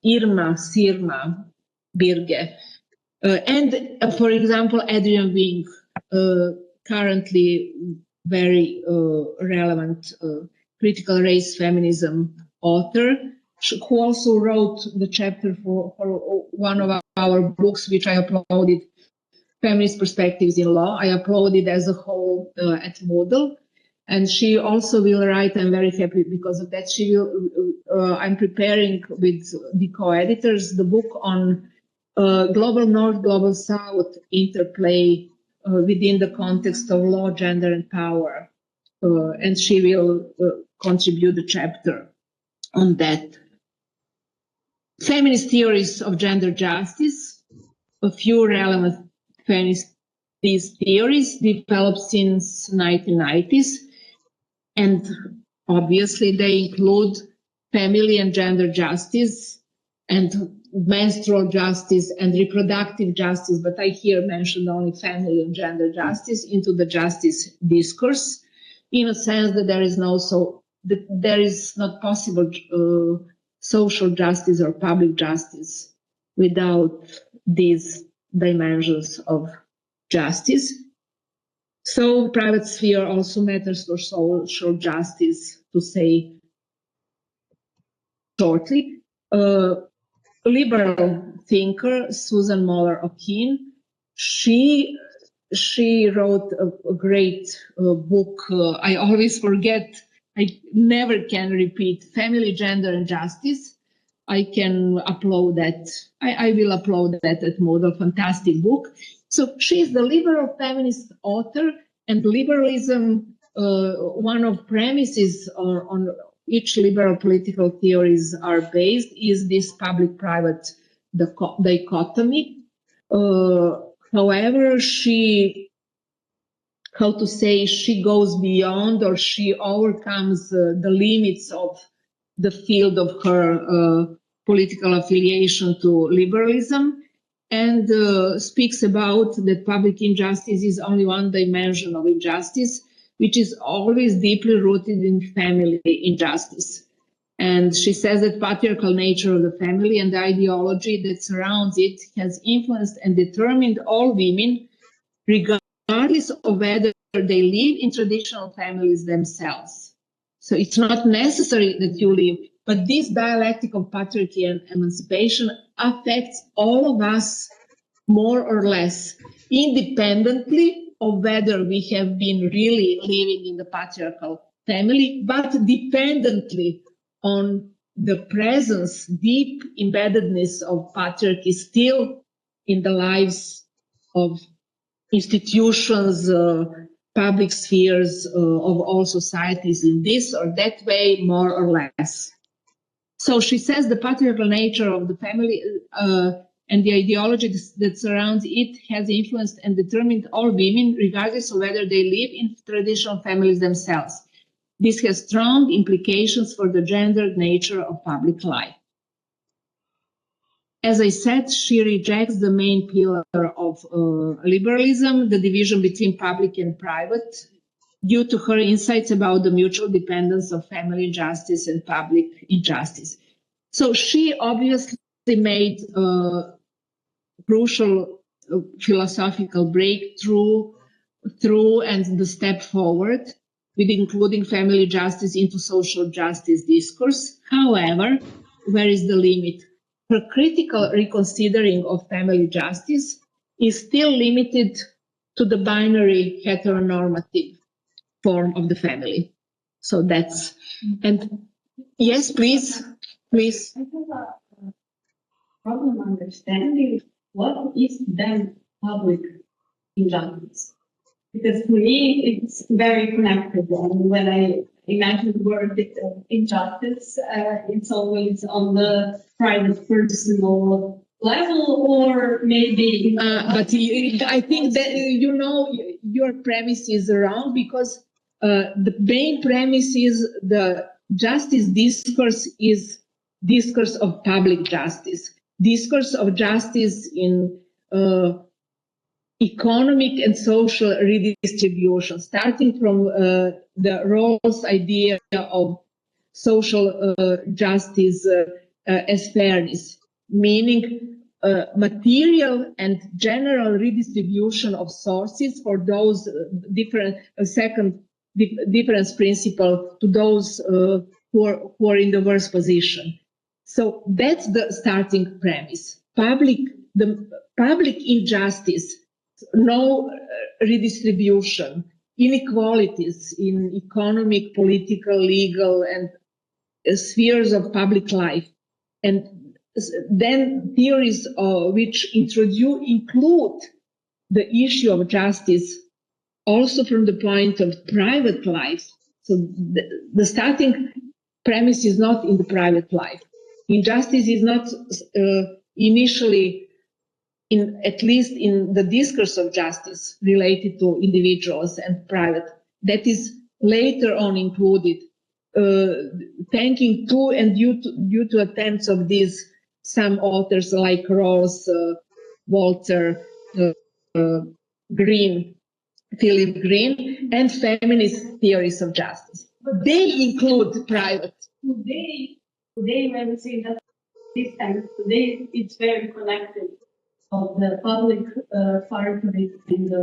Sirma Birge. And for example, Adrian Wing, currently very relevant critical race feminism author, who also wrote the chapter for one of our books, which I uploaded, Feminist Perspectives in Law. I uploaded as a whole at Moodle. And she also will write, I'm very happy because of that, I'm preparing with the co-editors the book on Global North, Global South interplay within the context of law, gender, and power. And she will contribute a chapter on that. Feminist theories of gender justice, a few relevant feminist these theories developed since 1990s, and obviously they include family and gender justice and menstrual justice and reproductive justice, but I here mentioned only family and gender justice into the justice discourse, in a sense that there is not possible social justice or public justice without these dimensions of justice. So private sphere also matters for social justice, to say shortly. Liberal thinker Susan Moller O'Keefe, she wrote a great book. I always forget. I never can repeat. Family, Gender, and Justice. I can upload that. I will upload that at Moodle. Fantastic book. So she's the liberal feminist author, and liberalism, one of premises on which liberal political theories are based is this public-private dichotomy. However, she goes beyond, or she overcomes the limits of the field of her political affiliation to liberalism, and speaks about that public injustice is only one dimension of injustice, which is always deeply rooted in family injustice. And she says that patriarchal nature of the family and the ideology that surrounds it has influenced and determined all women, regardless of whether they live in traditional families themselves. So it's not necessary that you live, but this dialectic of patriarchy and emancipation affects all of us more or less, independently of whether we have been really living in the patriarchal family, but dependently on the presence, deep embeddedness of patriarchy still in the lives of institutions, public spheres of all societies in this or that way, more or less. So she says the patriarchal nature of the family and the ideology that surrounds it has influenced and determined all women, regardless of whether they live in traditional families themselves. This has strong implications for the gendered nature of public life. as I said, she rejects the main pillar of liberalism, the division between public and private, due to her insights about the mutual dependence of family justice and public injustice. So she obviously made a crucial philosophical breakthrough and the step forward with including family justice into social justice discourse. However, where is the limit? Her critical reconsidering of family justice is still limited to the binary heteronormative form of the family. So that's, and yes, please. I have a problem understanding what is then public injustice. Because for me, it's very connected. And when I imagine the word injustice, it's always on the private personal level, or maybe. But I think that, your premise is wrong, because the main premise is the justice discourse is discourse of public justice, discourse of justice in economic and social redistribution, starting from the Rawls idea of social justice as fairness, meaning material and general redistribution of sources for those different difference principle to those who are in the worst position. So that's the starting premise. The public injustice, no redistribution, inequalities in economic, political, legal, and spheres of public life. And then theories which include the issue of justice also from the point of private life. So the starting premise is not in the private life. Injustice is not initially, at least in the discourse of justice related to individuals and private. That is later on included, thanking to and due to attempts of these some authors like Rawls, Walter, Green, Philip Green, and feminist theories of justice. They include private. Today, when we say that this time, today it's very connected of the public part of it, and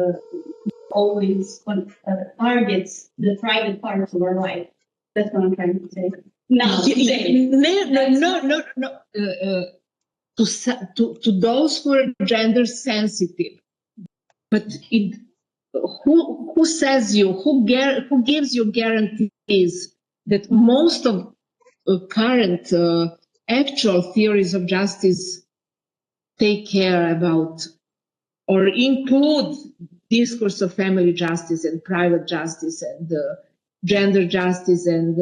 always targets the private parts of our life. That's what I'm trying to say. Now, No. To those who are gender sensitive, but who says who gives you guarantees that most of current actual theories of justice take care about or include discourse of family justice and private justice and gender justice and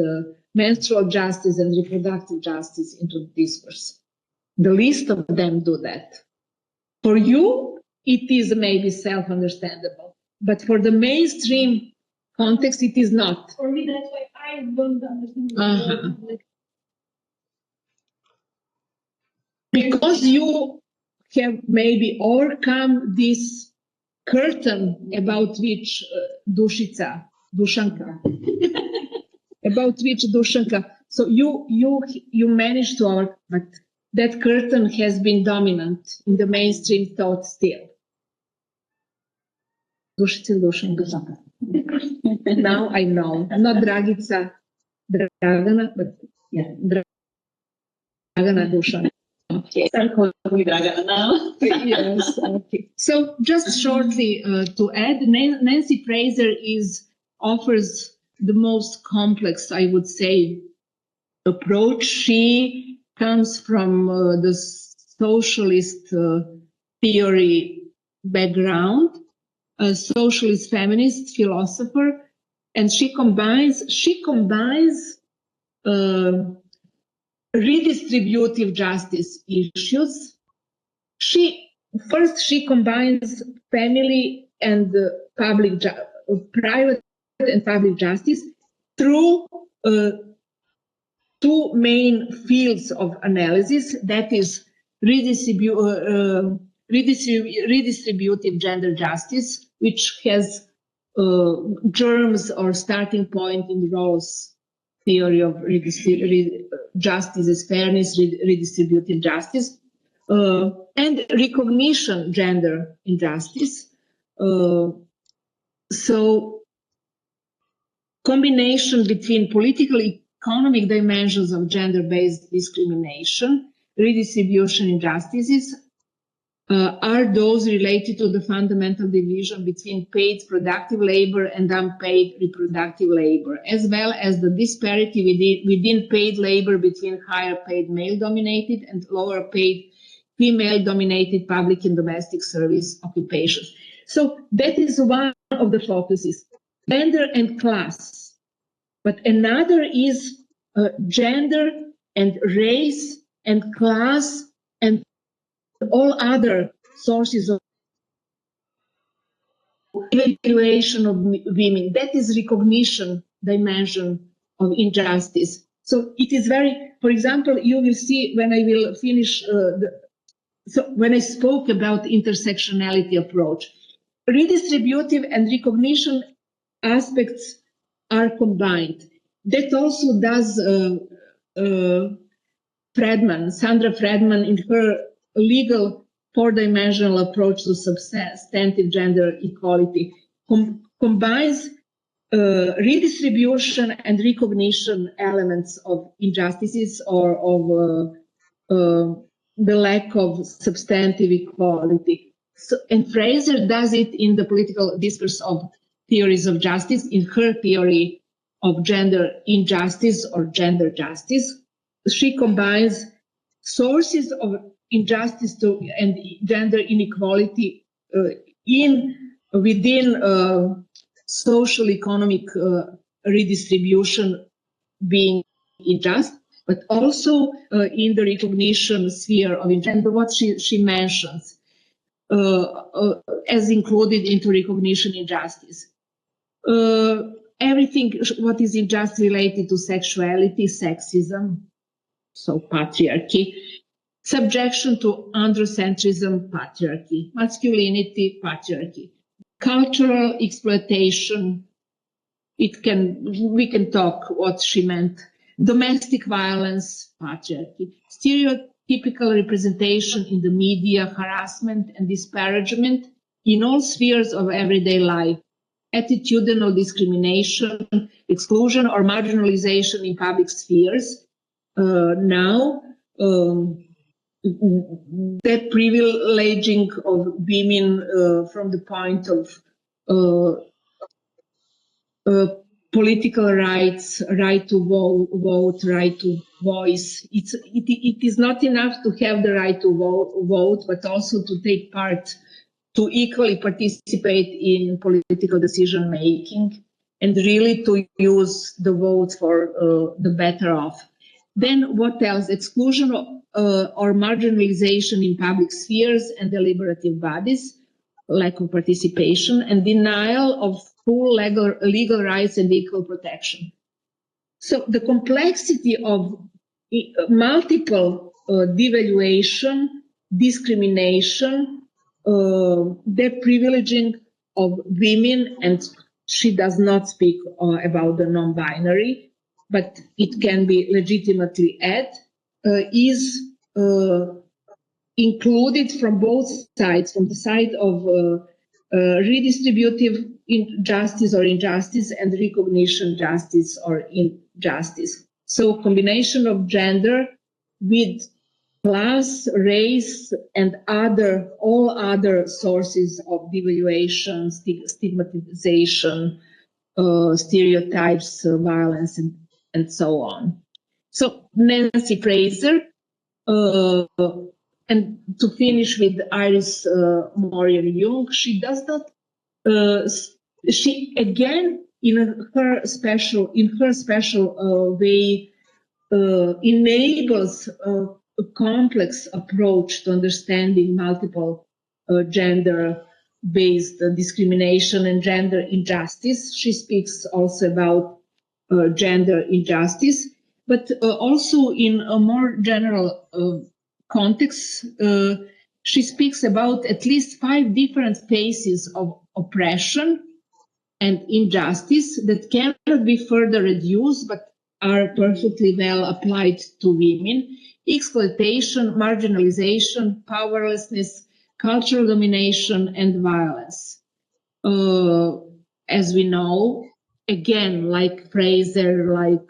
menstrual justice and reproductive justice into the discourse. The least of them do that. For you, it is maybe self-understandable, but for the mainstream context, it is not. For me, that's why I don't understand. Because you have maybe overcome this curtain about which Dushanka, so you managed to overcome, but that curtain has been dominant in the mainstream thought still. Dushanka. Now I know, not Dragica, Dragana, but yeah, Dragana Dushanka. Okay, I'm calling me Dragana now. Yes, okay. So just shortly to add, Nancy Fraser offers the most complex, I would say, approach. She comes from the socialist theory background, a socialist feminist philosopher, and she combines redistributive justice issues. She combines family and private and public justice through two main fields of analysis, that is redistributive gender justice, which has germs or starting point in Rawls' theory of justice as fairness, redistributive justice, and recognition gender injustice. So combination between political economic dimensions of gender-based discrimination, redistribution injustices, are those related to the fundamental division between paid productive labor and unpaid reproductive labor, as well as the disparity within paid labor between higher paid male-dominated and lower paid female-dominated public and domestic service occupations. So that is one of the focuses, gender and class. But another is gender and race and class and all other sources of evaluation of women. That is recognition dimension of injustice. So it is very, for example, you will see when I will finish, when I spoke about intersectionality approach, redistributive and recognition aspects are combined. That also does Sandra Fredman, in her legal four-dimensional approach to substantive gender equality, combines redistribution and recognition elements of injustices or of the lack of substantive equality. So, and Fraser does it in the political discourse of theories of justice, in her theory of gender injustice or gender justice. She combines sources of injustice and gender inequality within social economic redistribution being unjust, but also in the recognition sphere of gender, what she mentions as included into recognition injustice. Everything what is injust related to sexuality, sexism, so patriarchy, subjection to androcentrism, patriarchy, masculinity, patriarchy, cultural exploitation. We can talk what she meant. Domestic violence, patriarchy, stereotypical representation in the media, harassment and disparagement in all spheres of everyday life, attitudinal discrimination, exclusion or marginalization in public spheres. Now, the privileging of women from the point of political rights, right to vote, right to voice. It is not enough to have the right to vote, but also to take part, to equally participate in political decision making, and really to use the vote for the better off. Then what else? Exclusion or marginalization in public spheres and deliberative bodies, lack of participation, and denial of full legal rights and equal protection. So the complexity of multiple devaluation, discrimination, deprivileging of women, and she does not speak about the non-binary, but it can be legitimately added, is included from both sides, from the side of redistributive justice or injustice and recognition justice or injustice. So combination of gender with class, race, and all other sources of devaluation, stigmatization, stereotypes, violence, and so on. So Nancy Fraser, and to finish with Iris Moyer-Jung, she does not. She again, in her special way, enables a complex approach to understanding multiple gender-based discrimination and gender injustice. She speaks also about gender injustice, but also in a more general context, she speaks about at least 5 different phases of oppression and injustice that cannot be further reduced but are perfectly well applied to women: exploitation, marginalization, powerlessness, cultural domination, and violence. As we know, again, like Fraser, like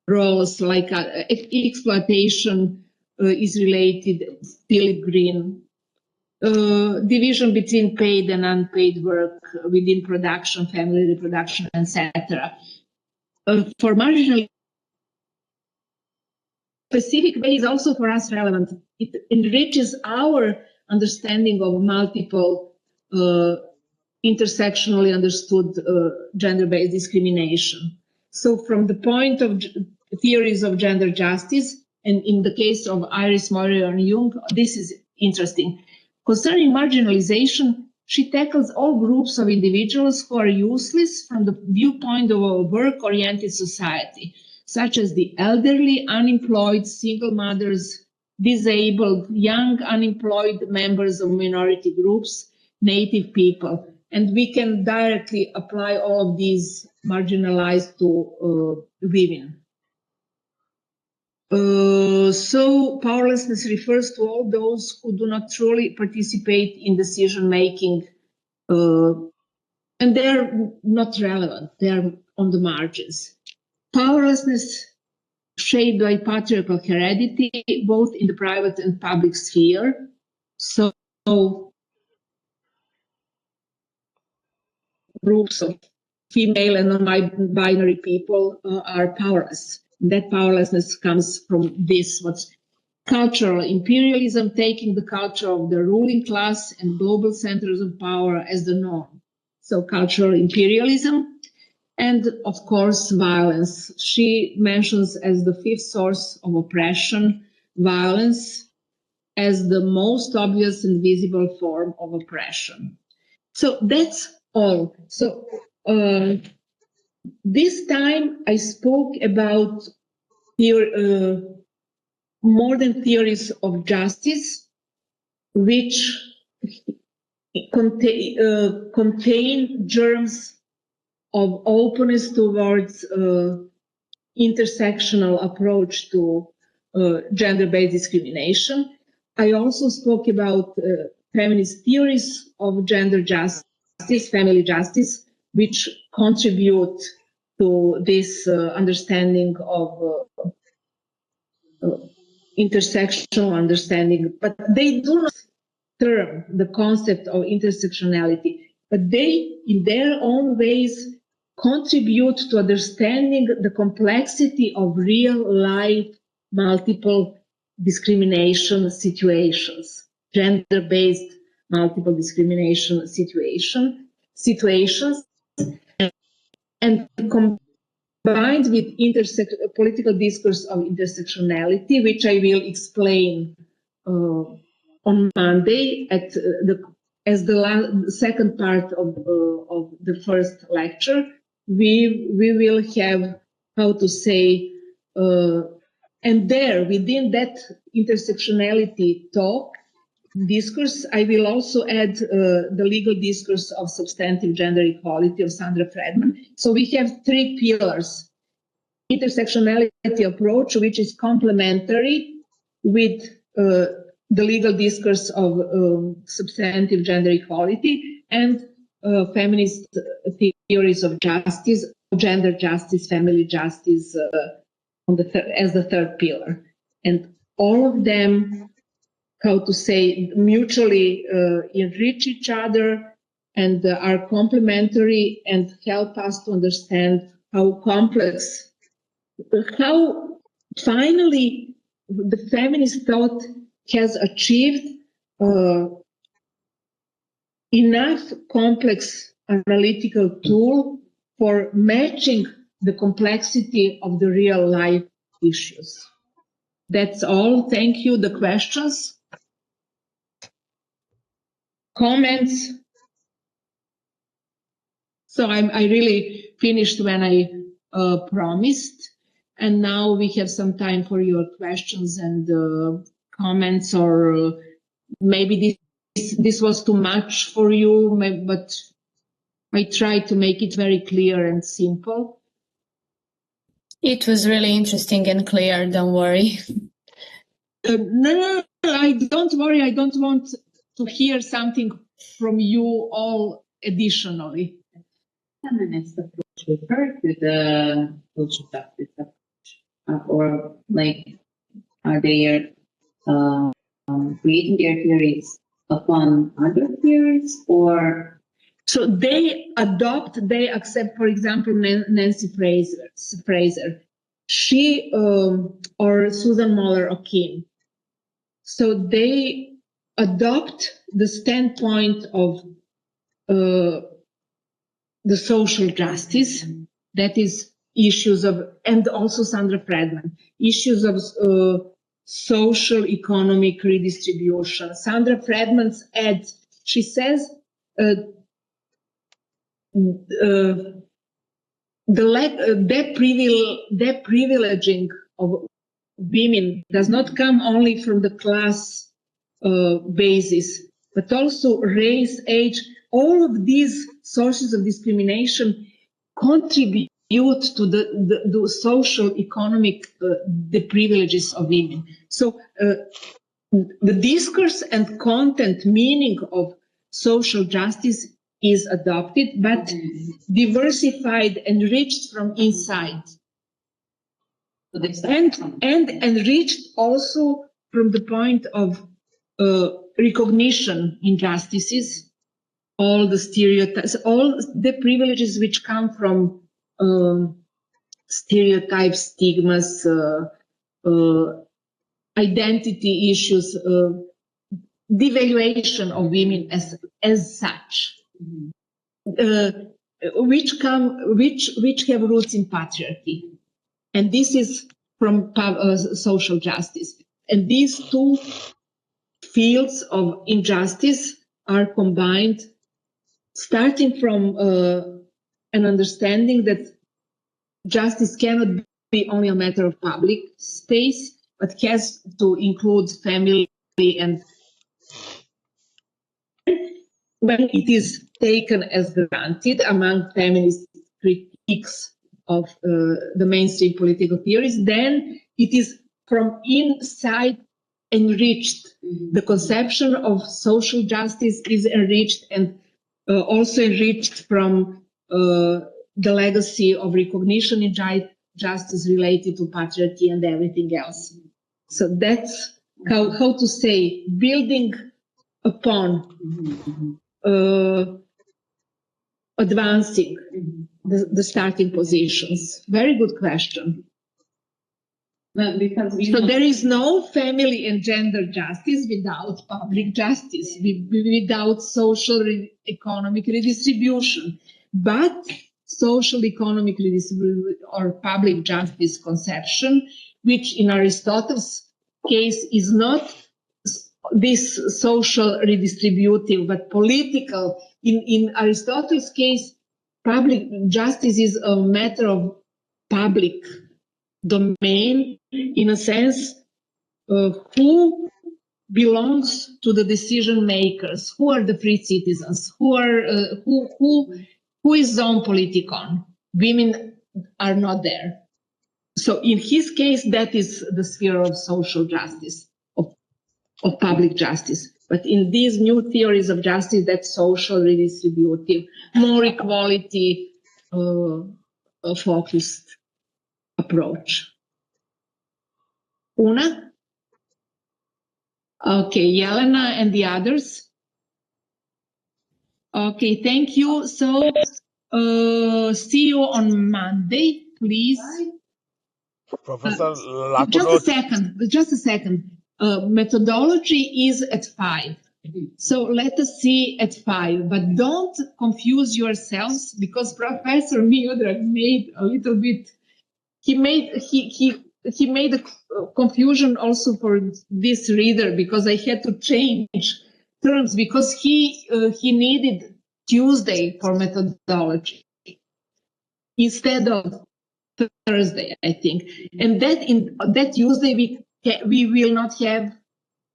Rawls, like exploitation is related, Philip Green. Division between paid and unpaid work within production, family reproduction, etc. For marginal specific way is also for us relevant. It enriches our understanding of multiple intersectionally understood gender-based discrimination. So from the point of theories of gender justice, and in the case of Iris Moyer and Jung, this is interesting. Concerning marginalization, she tackles all groups of individuals who are useless from the viewpoint of a work-oriented society, such as the elderly, unemployed, single mothers, disabled, young, unemployed members of minority groups, Native people. And we can directly apply all of these marginalized to women. So powerlessness refers to all those who do not truly participate in decision-making, and they're not relevant, they're on the margins. Powerlessness shaped by patriarchal heredity, both in the private and public sphere. So groups of female and non-binary people are powerless. That powerlessness comes from this, what's cultural imperialism, taking the culture of the ruling class and global centers of power as the norm. So cultural imperialism, and of course violence. She mentions as the 5th source of oppression, violence as the most obvious and visible form of oppression. So that's all. So this time I spoke about modern theories of justice, which contain germs of openness towards intersectional approach to gender-based discrimination. I also spoke about feminist theories of gender justice, family justice, which contribute to this understanding of intersectional understanding, but they do not term the concept of intersectionality, but they, in their own ways, contribute to understanding the complexity of real life multiple discrimination situations, gender-based multiple discrimination situations, and combined with political discourse of intersectionality, which I will explain on Monday as the second part of the first lecture. We will have, how to say, and there within that intersectionality talk discourse, I will also add the legal discourse of substantive gender equality of Sandra Fredman. So we have 3 pillars: intersectionality approach, which is complementary with the legal discourse of substantive gender equality, and feminist theories of justice, gender justice, family justice as the 3rd pillar. And all of them, how to say, mutually enrich each other and are complementary and help us to understand how complex, how finally the feminist thought has achieved enough complex analytical tool for matching the complexity of the real life issues. That's all. Thank you. The questions? Comments? So I really finished when I promised, and now we have some time for your questions and comments, or maybe this was too much for you, but I tried to make it very clear and simple. It was really interesting and clear, don't worry. No, I don't worry. I don't want to hear something from you all additionally. Feminist approach refer to the social justice approach, or like are they creating their theories upon other theories, or so they accept, for example, Nancy Fraser, she or Susan Moller-O'Keefe. So they adopt the standpoint of the social justice, that is issues of, and also Sandra Friedman, issues of social economic redistribution. Sandra Friedman's adds, she says, the privileging of women does not come only from the class basis, but also race, age. All of these sources of discrimination contribute to the social, economic, the privileges of women. So the discourse and content, meaning of social justice is adopted, but diversified, enriched from inside. And enriched also from the point of recognition injustices, all the stereotypes, all the privileges which come from stereotypes, stigmas, identity issues, devaluation of women as such, which have roots in patriarchy. And this is from social justice. And these two fields of injustice are combined, starting from an understanding that justice cannot be only a matter of public space, but has to include family, and when it is taken as granted among feminist critiques of the mainstream political theories, then it is from inside enriched. The conception of social justice is enriched, and also enriched from the legacy of recognition in justice related to patriarchy and everything else. So that's how to say, building upon advancing the starting positions. Very good question. well, because So there is no family and gender justice without public justice, without social economic redistribution. But social economic redistribution or public justice conception, which in Aristotle's case is not this social redistributive, but political. In Aristotle's case, public justice is a matter of public domain, in a sense, who belongs to the decision makers, who are the free citizens, who is zone politikon. Women are not there. So in his case, that is the sphere of social justice, of public justice. But in these new theories of justice, that's social redistributive, more equality focused approach. Una? Okay, Jelena and the others. Okay, thank you. So see you on Monday, please. Professor Just a second. Methodology is at 5. So let us see at 5, but don't confuse yourselves, because Professor Miodrag made a little bit, he made a confusion also for this reader, because I had to change terms, because he needed Tuesday for methodology instead of Thursday, I think. And that Tuesday we will not have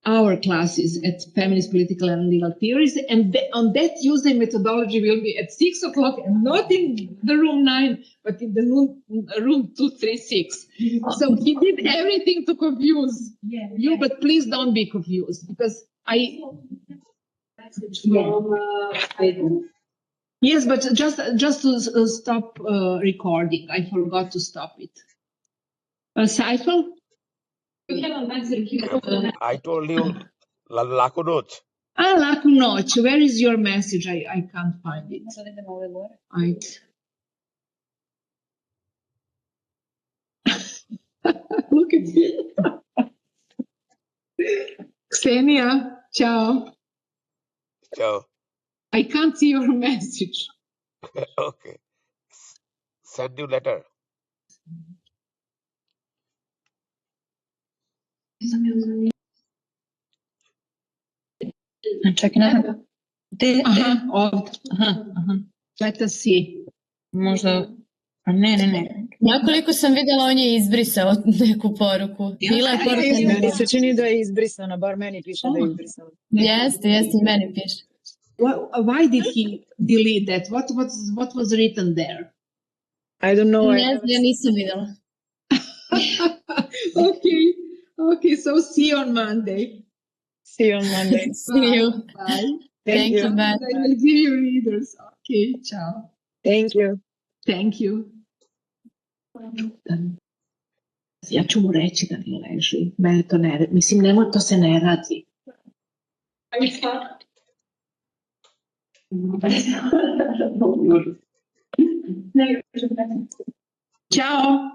our classes at Feminist Political and Legal Theories, and on that Tuesday methodology will be at 6 o'clock, and not in the room 9, but in the room 236. So he did everything to confuse you, but please don't be confused, because Yes, but just to stop recording, I forgot to stop it. Saiful? I told you, laku noć. Laku noć. Where is your message? I can't find it. Look at me. Ksenia, ciao. Ciao. I can't see your message. Okay. Send you letter. I'm checking out. Let us see. Možda, a ne. Ja koliko sam vidjela, on je izbrisao neku poruku. Bila je poruka. Meni se čini da je izbrisana, bar meni piše da je izbrisana. Jeste, i meni piše. Why did he delete that? What was written there? I don't know. Ne znam, ja nisam vidjela. Okay, so see you on Monday. See you on Monday. See you. Bye. Thank you. Bye. I will give you readers. Okay, ciao. Thank you. Thank you. Ja ću mu reći da ne leži. Mene to ne radi. Mislim, nemoj, to se ne radi. Ćao.